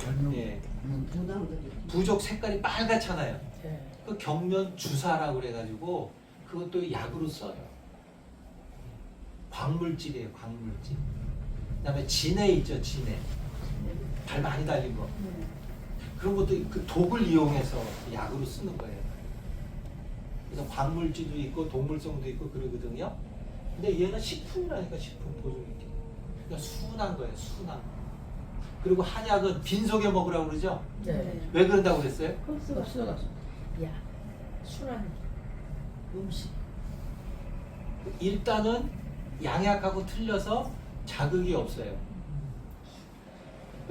D: 별명.
A: 예.
E: 무당들이
A: 부적 색깔이 빨갛잖아요.
B: 네.
A: 그 경면 주사라고 그래가지고 그것도 약으로 써요. 광물질이에요, 광물질. 그다음에 진해 있죠, 진해. 발 많이 달린 거. 그런 것도 그 독을 이용해서 약으로 쓰는 거예요. 그래서 광물질도 있고 동물성도 있고 그러거든요. 근데 얘는 식품이라니까, 식품 보증이게. 그러니까 순한 거예요, 순한. 그리고 한약은 빈속에 먹으라고 그러죠.
B: 네.
A: 왜 그런다고 그랬어요?
C: 흡수가
B: 없어가지고.
E: 야 술한 음식
A: 일단은 양약하고 틀려서 자극이 없어요.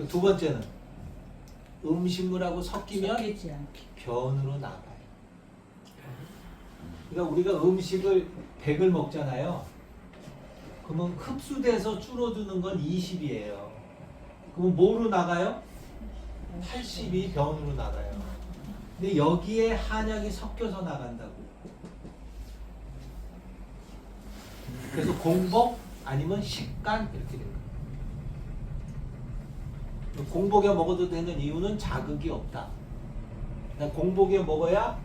A: 두 번째는 음식물하고 섞이면
B: 섞이지 않게.
A: 변으로 나가요. 그러니까 우리가 음식을 100을 먹잖아요. 그러면 흡수돼서 줄어드는 건 20이에요. 그러면 뭐로 나가요? 80이 변으로 나가요. 근데 여기에 한약이 섞여서 나간다고. 그래서 공복 아니면 식간 이렇게 됩니다. 공복에 먹어도 되는 이유는 자극이 없다. 그러니까 공복에 먹어야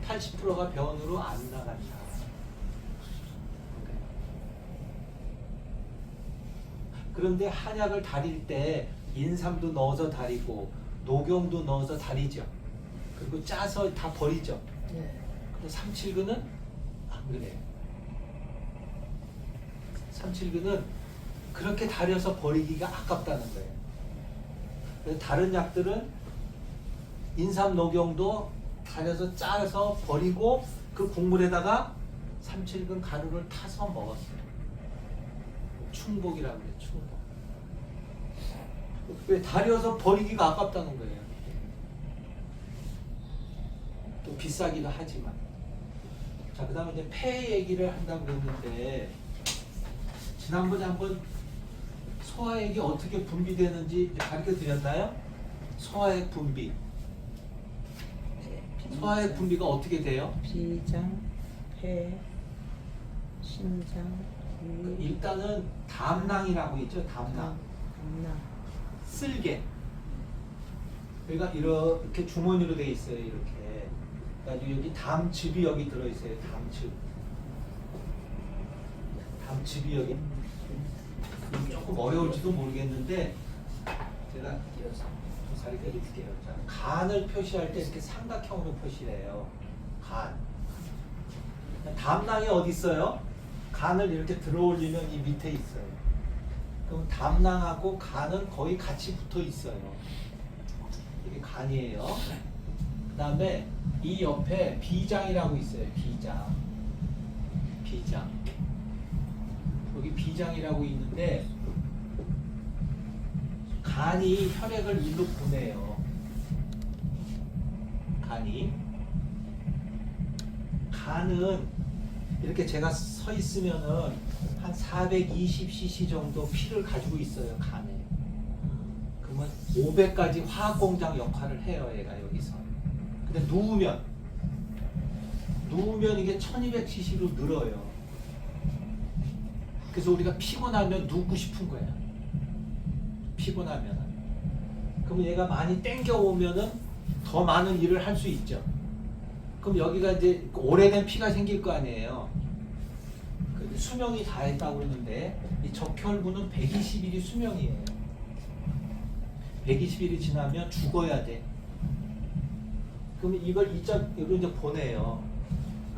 A: 80%가 변으로 안 나간다. 그런데 한약을 다릴 때 인삼도 넣어서 달이고 녹용도 넣어서 달이죠. 그리고 짜서 다 버리죠.
B: 네.
A: 근데 삼칠근은 안 그래요. 삼칠근은 그렇게 달여서 버리기가 아깝다는 거예요. 그래서 다른 약들은 인삼 녹용도 달여서 짜서 버리고 그 국물에다가 삼칠근 가루를 타서 먹었어요. 충복이라고 해요. 충복. 왜 달여서 버리기가 아깝다는 거예요. 또 비싸기도 하지만. 자, 그 다음에 이제 폐 얘기를 한다고 그랬는데 지난번에 한번 소화액이 어떻게 분비되는지 가르쳐 드렸나요? 소화액 분비. 소화액 분비가 어떻게 돼요?
B: 비장, 폐, 신장, 위,
A: 일단은 담낭이라고 있죠. 담낭.
B: 담낭.
A: 쓸개. 그러니까 이렇게 주머니로 돼 있어요. 이렇게. 그러니까 여기 담즙이 여기 들어 있어요. 담즙. 담즙이 여기. 조금 어려울지도 모르겠는데 제가 가르쳐 드릴게요. 자, 간을 표시할 때 이렇게 삼각형으로 표시해요. 간. 담낭이 어디 있어요? 간을 이렇게 들어 올리면 이 밑에 있어요. 그럼 담낭하고 간은 거의 같이 붙어 있어요. 이게 간이에요. 그 다음에 이 옆에 비장이라고 있어요. 비장. 비장. 여기 비장이라고 있는데 간이 혈액을 일로 보내요. 간은 이렇게 제가 서 있으면은 한 420cc 정도 피를 가지고 있어요. 간에. 그러면 500까지 화학공장 역할을 해요. 얘가 여기서. 근데 누우면 이게 1200cc로 늘어요. 그래서 우리가 피곤하면 눕고 싶은 거야. 피곤하면. 그럼 얘가 많이 땡겨오면은 더 많은 일을 할 수 있죠. 그럼 여기가 이제 오래된 피가 생길 거 아니에요. 근데 수명이 다 했다고 그러는데 이 적혈구는 120일이 수명이에요. 120일이 지나면 죽어야 돼. 그러면 이걸 이쪽으로 이제 보내요.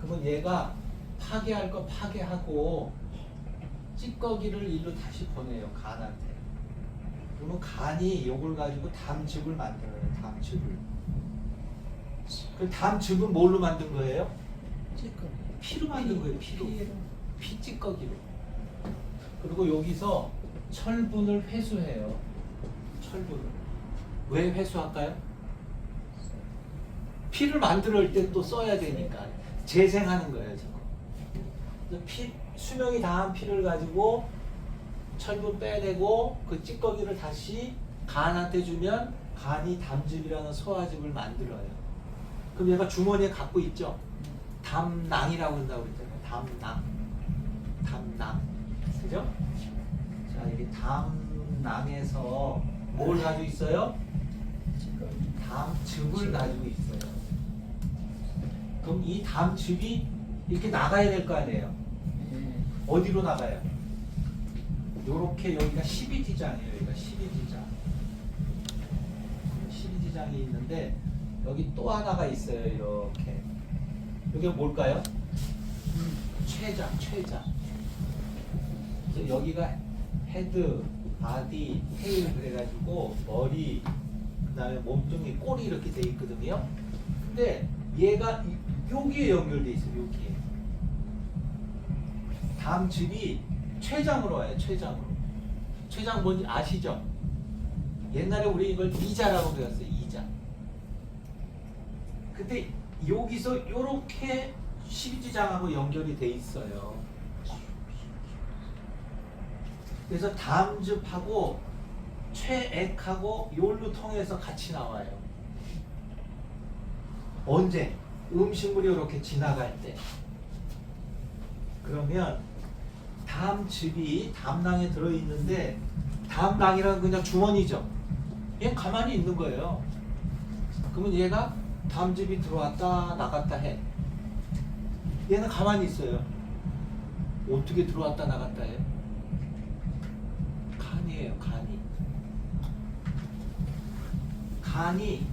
A: 그러면 얘가 파괴할 거 파괴하고 찌꺼기를 일로 다시 보내요. 간한테. 그러면 간이 이걸 가지고 담즙을 만들어요. 담즙을. 그 담즙은 뭘로 만든 거예요?
B: 찌꺼기.
A: 피로 만든 거예요. 피 찌꺼기로. 그리고 여기서 철분을 회수해요. 철분을. 왜 회수할까요? 피를 만들 때 또 써야 되니까 재생하는 거예요. 저거. 수명이 다한 피를 가지고 철분 빼내고 그 찌꺼기를 다시 간한테 주면 간이 담즙이라는 소화즙을 만들어요. 그럼 얘가 주머니에 갖고 있죠. 담낭이라고 한다고 그랬잖아요. 담낭. 그죠? 자, 이게 담낭에서 뭘 가지고 있어요? 담즙을 가지고 있어요. 그럼 이 담즙이 이렇게 나가야 될 거 아니에요. 어디로 나가요? 요렇게 여기가 12지장이에요. 여기가 12지장. 12지장이 있는데 여기 또 하나가 있어요. 이렇게. 이게 뭘까요? 췌장. 그래서 여기가 헤드, 바디, 테일 그래가지고 머리, 그 다음에 몸뚱이, 꼬리 이렇게 돼 있거든요. 근데 얘가 여기에 연결돼 있어요. 여기에. 담즙이 췌장으로 와요. 췌장 뭔지 아시죠? 옛날에 우리 이걸 이자라고 배웠어요. 이자. 근데 여기서 요렇게 12지장하고 연결이 돼 있어요. 그래서 담즙하고 췌액하고 요로 통해서 같이 나와요. 언제? 음식물이 이렇게 지나갈 때. 그러면 담즙이 담낭에 들어있는데 담낭이란 그냥 주머니죠. 얘는 가만히 있는 거예요. 그러면 얘가 담즙이 들어왔다 나갔다 해. 얘는 가만히 있어요. 어떻게 들어왔다 나갔다 해? 간이에요. 간이. 간이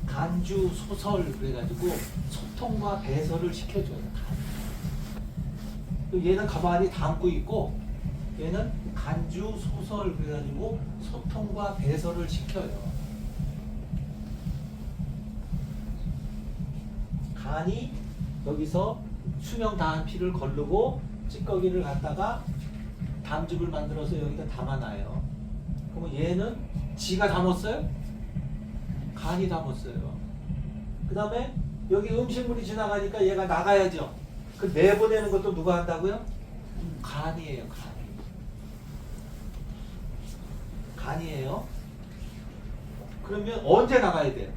A: 간주 소설 그래가지고 소통과 배설을 시켜줘요. 간. 얘는 가만히 담고 있고 얘는 간주 소설 그래가지고 소통과 배설을 시켜요. 간이 여기서 수명 다한 피를 거르고 찌꺼기를 갖다가 담즙을 만들어서 여기다 담아놔요. 그러면 얘는 지가 담았어요? 간이 담았어요. 그 다음에 여기 음식물이 지나가니까 얘가 나가야죠. 그 내보내는 것도 누가 한다고요? 간이에요. 간이에요. 그러면 언제 나가야 돼요?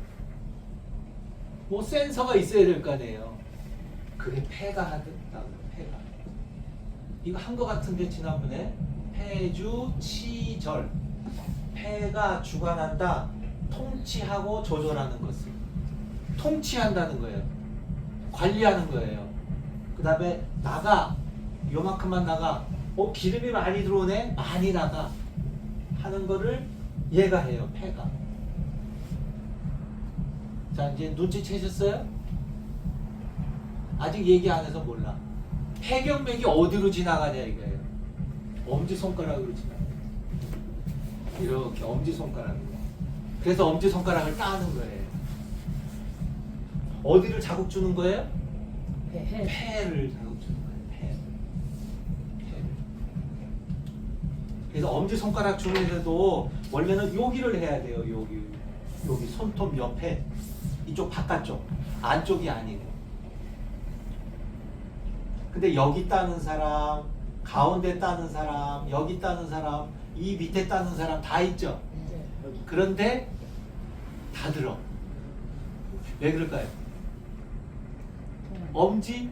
A: 뭐 센서가 있어야 될 거 아니에요. 그게 폐가 하겠다고요. 폐가. 이거 한 거 같은데 지난번에 폐주치절. 폐가 주관한다. 통치하고 조절하는 것을. 통치한다는 거예요. 관리하는 거예요. 그 다음에 나가. 요만큼만 나가. 기름이 많이 들어오네. 많이 나가. 하는 거를 얘가 해요. 폐가. 자, 이제 눈치채셨어요? 아직 얘기 안 해서 몰라. 폐경맥이 어디로 지나가냐 이거예요. 엄지손가락으로 지나가요. 이렇게 엄지손가락으로. 그래서 엄지손가락을 따는 거예요. 어디를 자극 주는 거예요? 폐를 자극 주는 거예요. 폐를. 그래서 엄지손가락 주문에도 원래는 여기를 해야 돼요. 여기 손톱 옆에. 이쪽 바깥쪽. 안쪽이 아니고. 근데 여기 따는 사람, 가운데 따는 사람, 여기 따는 사람, 이 밑에 따는 사람 다 있죠. 그런데 다 들어. 왜 그럴까요? 엄지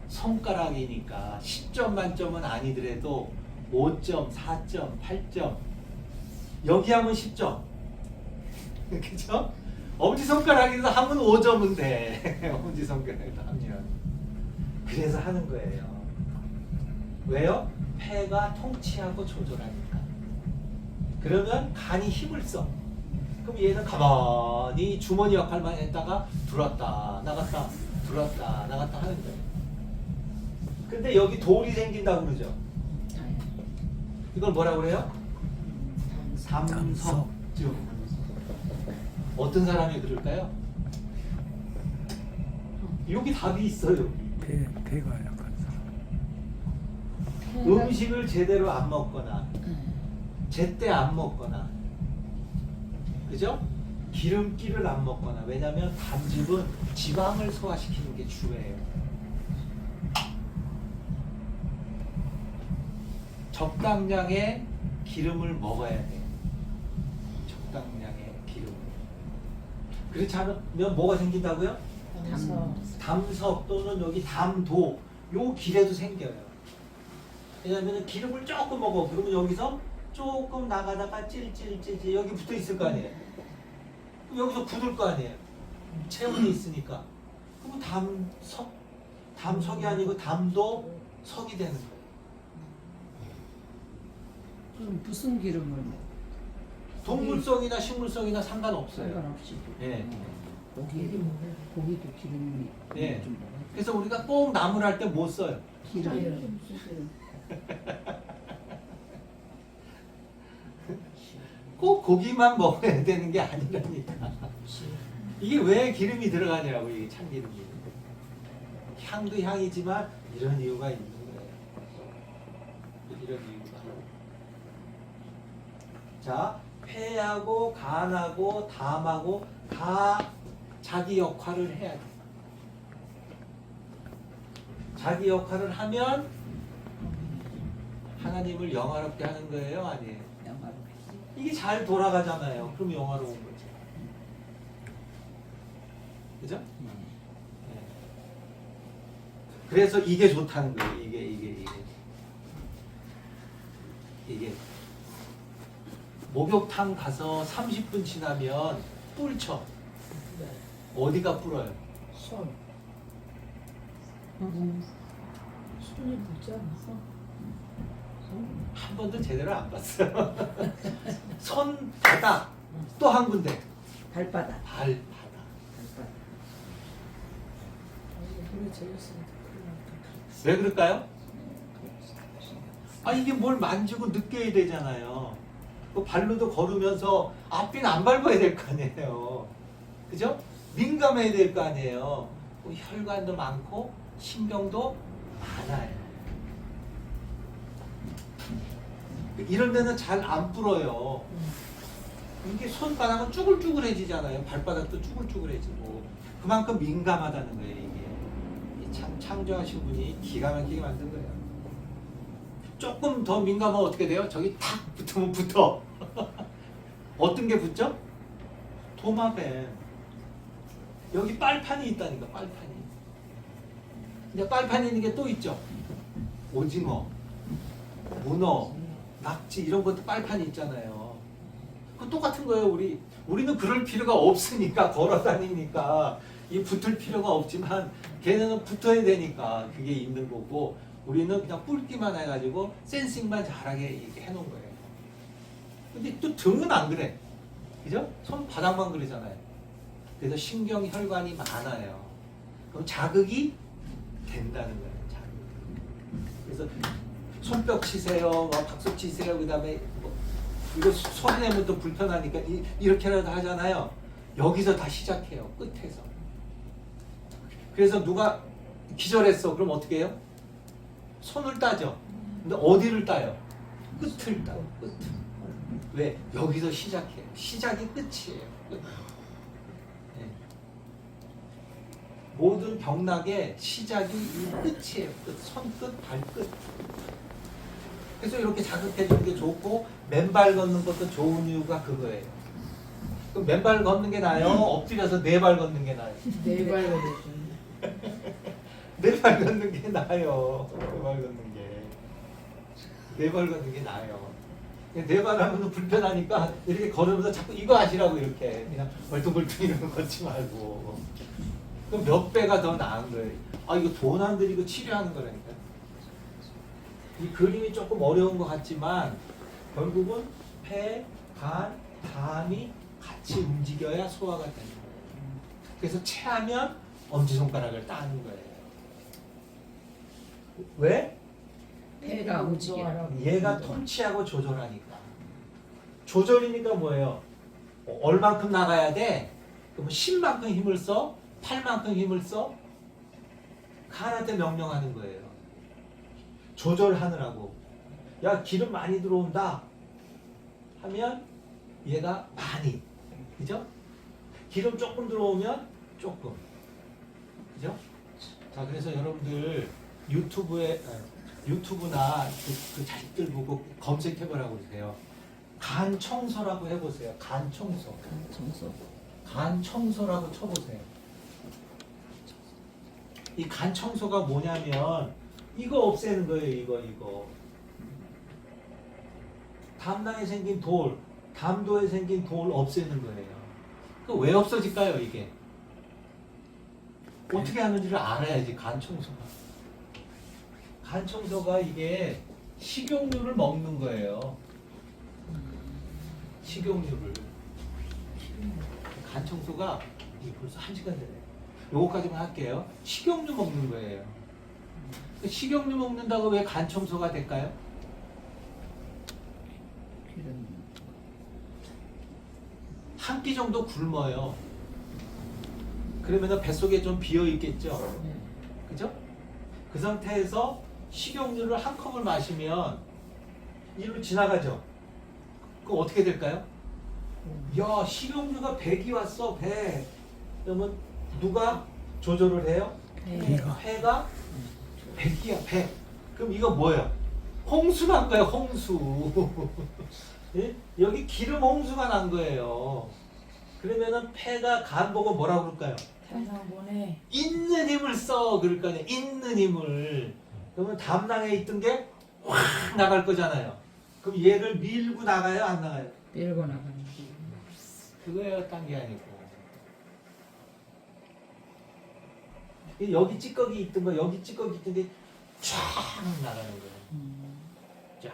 A: 손가락이니까 10점 만점은 아니더라도 5점, 4점, 8점. 여기 하면 10점. 그죠? 엄지손가락에서 하면 5점은 돼. 엄지손가락에서 하면. 그래서 하는 거예요. 왜요? 폐가 통치하고 조절하니까. 그러면 간이 힘을 써. 그럼 얘는 가만히 주머니 역할만 했다가 들어왔다 나갔다 들어왔다 나갔다 하는 거예요. 근데 여기 돌이 생긴다고 그러죠. 이걸 뭐라고 그래요? 담석증. 어떤 사람이 그럴까요? 여기 답이 있어요.
D: 배가 약한 사람.
A: 음식을 제대로 안 먹거나 제때 안 먹거나 그죠? 기름기를 안 먹거나. 왜냐하면 담즙은 지방을 소화시키는 게 주예요. 적당량의 기름을 먹어야 돼요. 적당량의 기름을. 그렇지 않으면 뭐가 생긴다고요? 담석 또는 여기 담도. 요 길에도 생겨요. 왜냐하면 기름을 조금 먹어. 그러면 여기서 조금 나가다가 찔찔찔찔 여기 붙어 있을 거 아니에요. 여기서 굳을 거 아니에요. 체온이 있으니까. 그럼 담석이 아니고 담도 석이 되는 거예요.
B: 그럼 무슨 기름을 먹어?
A: 동물성이나 식물성이나 상관없어요.
B: 상관없이.
A: 예.
B: 고기도 기름이
A: 예.
B: 좀 먹어요.
A: 그래서 우리가 꼭 나물 할 때 못 써요.
B: 기름.
A: 꼭 고기만 먹어야 되는 게 아니라니까. 이게 왜 기름이 들어가냐고. 이게 참기름이. 향도 향이지만 이런 이유가 있는 거예요. 이런 이유가. 자, 폐하고 간하고 담하고 다 자기 역할을 해야 돼. 자기 역할을 하면 하나님을 영화롭게 하는 거예요, 아니에요?
B: 영화롭게.
A: 이게 잘 돌아가잖아요. 그럼 영화로운 거죠. 그죠? 네. 그래서 이게 좋다는 거예요. 이게 목욕탕 가서 30분 지나면 뿔쳐. 어디가 불어요?
E: 손. 손이 묻지 않았어?
A: 한 번도 제대로 안 봤어요. 손바닥 또 한 군데.
B: 발바닥.
A: 발바닥.
B: 발바닥.
E: 물에 재였으니까 큰일 났다.
A: 왜 그럴까요? 아 이게 뭘 만지고 느껴야 되잖아요. 그 발로도 걸으면서 앞뒤는 안 밟아야 될 거 아니에요. 그죠? 민감해야 될 거 아니에요. 뭐 혈관도 많고 신경도 많아요. 이런 데는 잘 안 불어요. 이게 손바닥은 쭈글쭈글해지잖아요. 발바닥도 쭈글쭈글해지고 그만큼 민감하다는 거예요. 이게 참 창조하신 분이 기가 막히게 만든 거예요. 조금 더 민감하면 어떻게 돼요? 저기 탁 붙으면 붙어. 어떤 게 붙죠? 도마뱀. 여기 빨판이 있다니까, 빨판이. 이제 빨판이 있는 게 또 있죠. 오징어, 문어, 낙지 이런 것도 빨판이 있잖아요. 그 똑같은 거예요. 우리는 그럴 필요가 없으니까 걸어 다니니까 이 붙을 필요가 없지만 걔네는 붙어야 되니까 그게 있는 거고 우리는 그냥 뿔기만 해가지고 센싱만 잘하게 이렇게 해놓은 거예요. 근데 또 등은 안 그래. 그죠? 손바닥만 그러잖아요. 그래서 신경 혈관이 많아요. 그럼 자극이 된다는 거예요. 자극. 그래서 손뼉 치세요, 뭐 박수 치세요. 그다음에 뭐 이거 소리 내면 또 불편하니까 이렇게라도 하잖아요. 여기서 다 시작해요. 끝에서. 그래서 누가 기절했어. 그럼 어떻게 해요? 손을 따죠. 근데 어디를 따요? 끝을 따요. 끝을. 왜? 여기서 시작해요. 시작이 끝이에요. 끝. 네. 모든 병락의 시작이 이 끝이에요. 끝. 손끝, 발끝. 그래서 이렇게 자극해 주는 게 좋고 맨발 걷는 것도 좋은 이유가 그거예요. 그럼 맨발 걷는 게 나아요? 엎드려서 네 발 걷는 게 나아요?
E: 네 발로
A: 네 발 걷는 게 나아요. 네 발 걷는 게. 네 발 걷는 게 나아요. 네 발 하면 불편하니까 이렇게 걸으면서 자꾸 이거 하시라고 이렇게 그냥 벌뚱벌뚱 이런 거 걷지 말고. 그럼 몇 배가 더 나은 거예요. 아 이거 돈 안 들이고 치료하는 거라니까. 이 그림이 조금 어려운 것 같지만 결국은 폐, 간, 담이 같이 움직여야 소화가 되는 거예요. 그래서 체하면 엄지손가락을 따는 거예요. 왜?
B: 폐가 움직여.
A: 얘가 통치하고 조절하니까. 조절이니까 뭐예요? 얼만큼 나가야 돼? 그럼 10만큼 힘을 써? 8만큼 힘을 써? 간한테 명령하는 거예요. 조절하느라고. 야 기름 많이 들어온다 하면 얘가 많이. 그죠? 기름 조금 들어오면 조금. 그죠? 자 그래서 여러분들 유튜브나 그 자식들 보고 검색해보라고 그러세요. 간 청소라고 해보세요. 간 청소.
B: 청소.
A: 간 청소라고 쳐보세요. 이 간 청소가 뭐냐면 이거 없애는 거예요. 이거. 담낭에 생긴 돌, 담도에 생긴 돌 없애는 거예요. 그 왜 없어질까요, 이게? 어떻게 하는지를 알아야지, 간 청소가. 간 청소가 이게 식용유를 먹는 거예요. 식용유를. 간 청소가 이게 벌써 1시간 되네. 요거까지만 할게요. 식용유 먹는 거예요. 식용유 먹는다고 왜 간 청소가 될까요?
B: 기름.
A: 한 끼 정도 굶어요. 그러면 뱃속에 좀 비어 있겠죠.
B: 네.
A: 그죠? 그 상태에서 식용유를 한 컵을 마시면 이로 지나가죠. 그럼 어떻게 될까요? 야, 식용유가 100이 왔어, 100. 그러면 누가 조절을 해요? 회가 100이야, 100. 그럼 이거 뭐예요? 홍수 난 거예요, 홍수. 예? 여기 기름 홍수가 난 거예요. 그러면은 폐가 간 보고 뭐라고 그럴까요?
E: 항상 보내.
A: 있는 힘을 써. 그럴 거 아니에요. 있는 힘을. 그러면 담낭에 있던 게 확 나갈 거잖아요. 그럼 얘를 밀고 나가요? 안 나가요?
B: 밀고 나가는 거.
A: 그거예요. 딴 게 아니고. 여기 찌꺼기 있던 거, 여기 찌꺼기 있던 게 쫙 나가는 거예요. 쫙.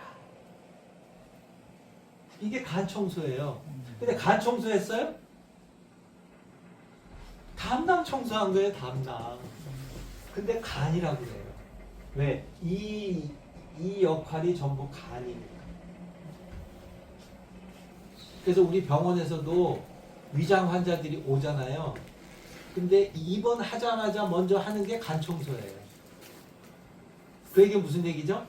A: 이게 간 청소예요. 근데 간 청소했어요? 담낭 청소한 거예요, 담낭. 근데 간이라고 그래요. 왜? 이 역할이 전부 간입니다. 그래서 우리 병원에서도 위장 환자들이 오잖아요. 근데 입원하자마자 먼저 하는 게 간 청소예요. 그 얘기 무슨 얘기죠?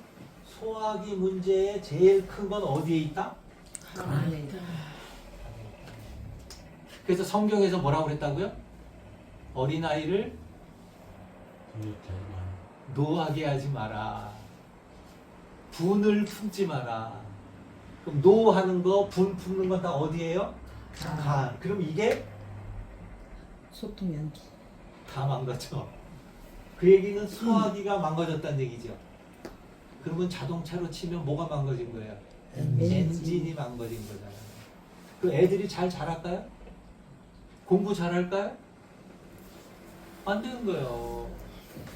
A: 소화기 문제의 제일 큰 건 어디에 있다?
B: 간에 있다.
A: 그래서 성경에서 뭐라고 그랬다고요? 어린아이를 노하게 하지 마라. 분을 품지 마라. 그럼 노하는 거, 분 품는 건 다 어디예요? 간. 그럼 이게
B: 소통 연기.
A: 다 망가져. 그 얘기는 소화기가 망가졌다는 얘기죠. 그러면 자동차로 치면 뭐가 망가진 거예요? 엔진이 망가진 거잖아요. 그 애들이 잘 자랄까요? 공부 잘할까요? 안 되는 거예요.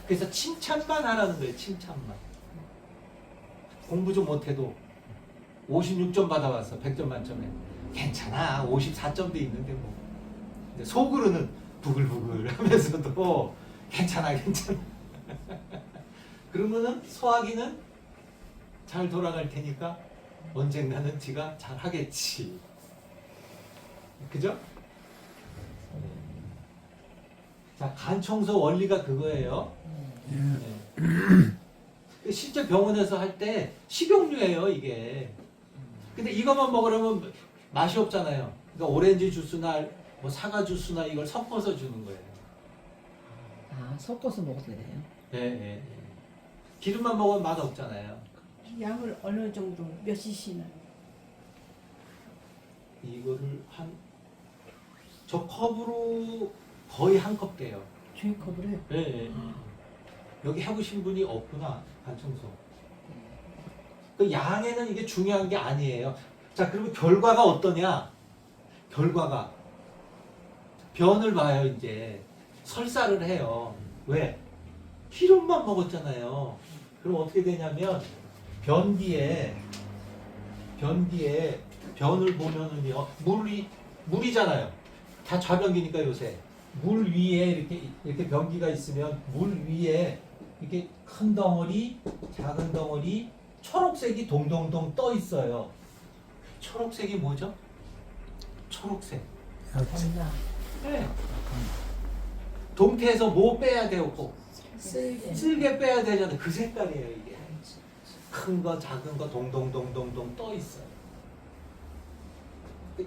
A: 그래서 칭찬만 하라는 거예요. 칭찬만. 공부 좀 못해도 56점 받아왔어. 100점 만점에. 괜찮아. 54점도 있는데 뭐. 근데 속으로는 부글부글 하면서도 괜찮아. 그러면은 소화기는 잘 돌아갈 테니까 언젠가는 지가 잘 하겠지. 그죠? 자, 간 청소 원리가 그거예요. 네. 실제 병원에서 할 때 식용유예요, 이게. 근데 이것만 먹으려면 맛이 없잖아요. 그러니까 오렌지 주스나 뭐 사과 주스나 이걸 섞어서 주는 거예요.
B: 아, 섞어서 먹어도 돼요?
A: 네. 기름만 먹으면 맛 없잖아요.
E: 양을 어느 정도 몇 cc나?
A: 이거를 저 컵으로 거의 한 컵 돼요.
E: 종이컵으로 해요.
A: 네. 여기 해보신 분이 없구나, 간청소. 그 양에는 이게 중요한 게 아니에요. 자, 그러면 결과가 어떠냐? 결과가 변을 봐요. 이제 설사를 해요. 왜? 기름만 먹었잖아요. 그럼 어떻게 되냐면 변기에 변을 보면은요, 물이잖아요. 다 좌변기니까 요새 물 위에 이렇게 변기가 있으면 물 위에 이렇게 큰 덩어리, 작은 덩어리, 초록색이 동동동 떠 있어요. 초록색이 뭐죠? 초록색.
B: 간나.
A: 네. 동태에서 뭐 빼야 돼요? 꼭 쓸개 빼야 되잖아요. 그 색깔이에요, 이게. 큰 거, 작은 거 동동동동동 떠 있어요.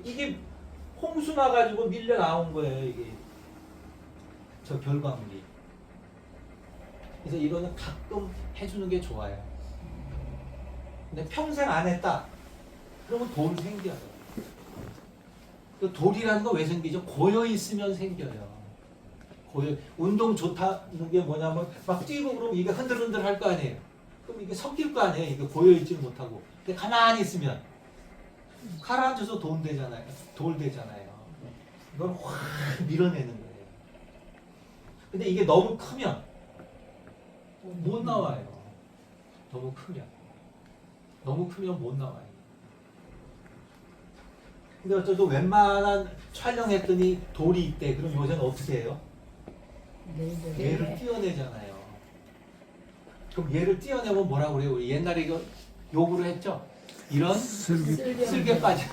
A: 이게 홍수 나가지고 밀려 나온 거예요, 이게. 저 결과물이. 그래서 이거는 가끔 해주는 게 좋아요. 근데 평생 안 했다. 그러면 돌 생겨요. 그 돌이라는 거 왜 생기죠? 고여 있으면 생겨요. 운동 좋다는 게 뭐냐면 막 뛰고 그러면 이게 흔들흔들 할 거 아니에요. 그럼 이게 섞일 거 아니에요. 이게 고여 있지 못하고. 근데 가만히 있으면 가라앉아서 돌 되잖아요. 이걸 확 밀어내는 거예요. 근데 이게 너무 크면 못 나와요. 너무 크면 못 나와요. 근데 어쩌도 웬만한 촬영했더니 돌이 있대. 그럼 요새는 어떻게 해요? 얘를 띄어내잖아요. 그럼 얘를 띄어내면 뭐라고 그래요? 우리 옛날에 이거 욕으로 했죠? 이런 쓸개 빠져.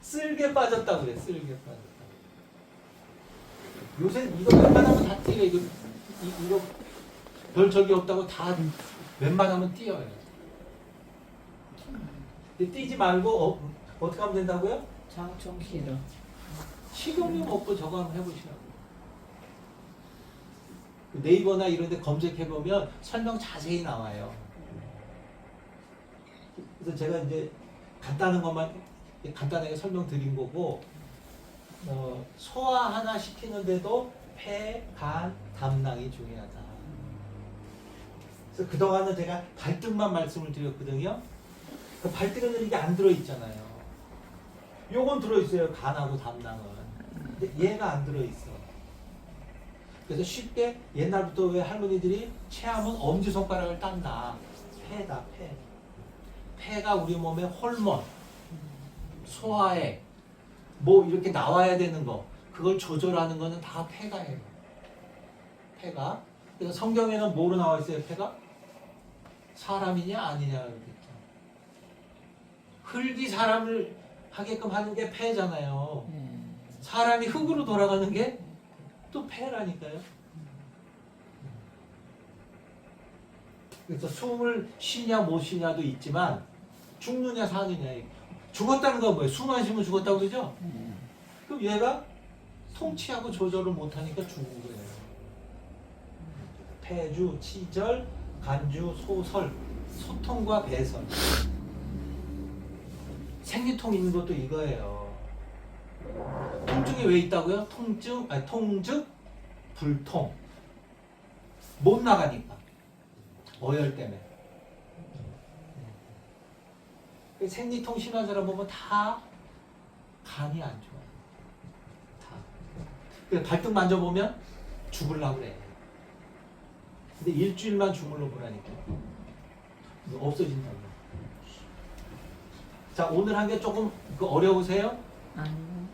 A: 쓸개 빠졌다고 그래. 쓸개 빠졌다. 요새 이거 웬만하면 다 띄어요. 이거 별 적이 없다고 다 웬만하면 띄어요. 근데 띄지 말고 어떻게 하면 된다고요?
B: 장청기로.
A: 식용유 먹고 저거 한번 해보시라고. 네이버나 이런 데 검색해보면 설명 자세히 나와요. 그래서 제가 이제 간단한 것만 간단하게 설명드린 거고, 소화 하나 시키는데도 폐, 간, 담낭이 중요하다. 그래서 그동안은 제가 발등만 말씀을 드렸거든요. 그 발등에는 이게 안 들어있잖아요. 요건 들어있어요. 간하고 담낭은. 근데 얘가 안 들어있어. 그래서 쉽게 옛날부터 왜 할머니들이 체하면 엄지손가락을 딴다. 폐다, 폐. 폐가 우리 몸의 호르몬, 소화액, 뭐 이렇게 나와야 되는 거 그걸 조절하는 거는 다 폐가 해요. 폐가. 그래서 성경에는 뭐로 나와 있어요? 폐가? 사람이냐 아니냐 그러겠죠. 흙이 사람을 하게끔 하는 게 폐잖아요. 사람이 흙으로 돌아가는 게 또 폐라니까요. 그래서 숨을 쉬냐 못 쉬냐도 있지만 죽느냐 사느냐. 죽었다는 건 뭐예요? 숨 안 쉬면 죽었다고 그러죠? 그럼 얘가 통치하고 조절을 못하니까 죽은 거예요. 폐주, 치절, 간주, 소설, 소통과 배설. 생리통 있는 것도 이거예요. 통증이 왜 있다고요? 통증, 불통. 못 나가니까. 어혈 때문에. 생리통 심한 사람 보면 다 간이 안 좋아요. 다. 그래서 발등 만져보면 죽으려고 그래. 근데 일주일만 주물러 보라니까. 없어진다고. 자, 오늘 한 게 조금 어려우세요?
B: 아니요.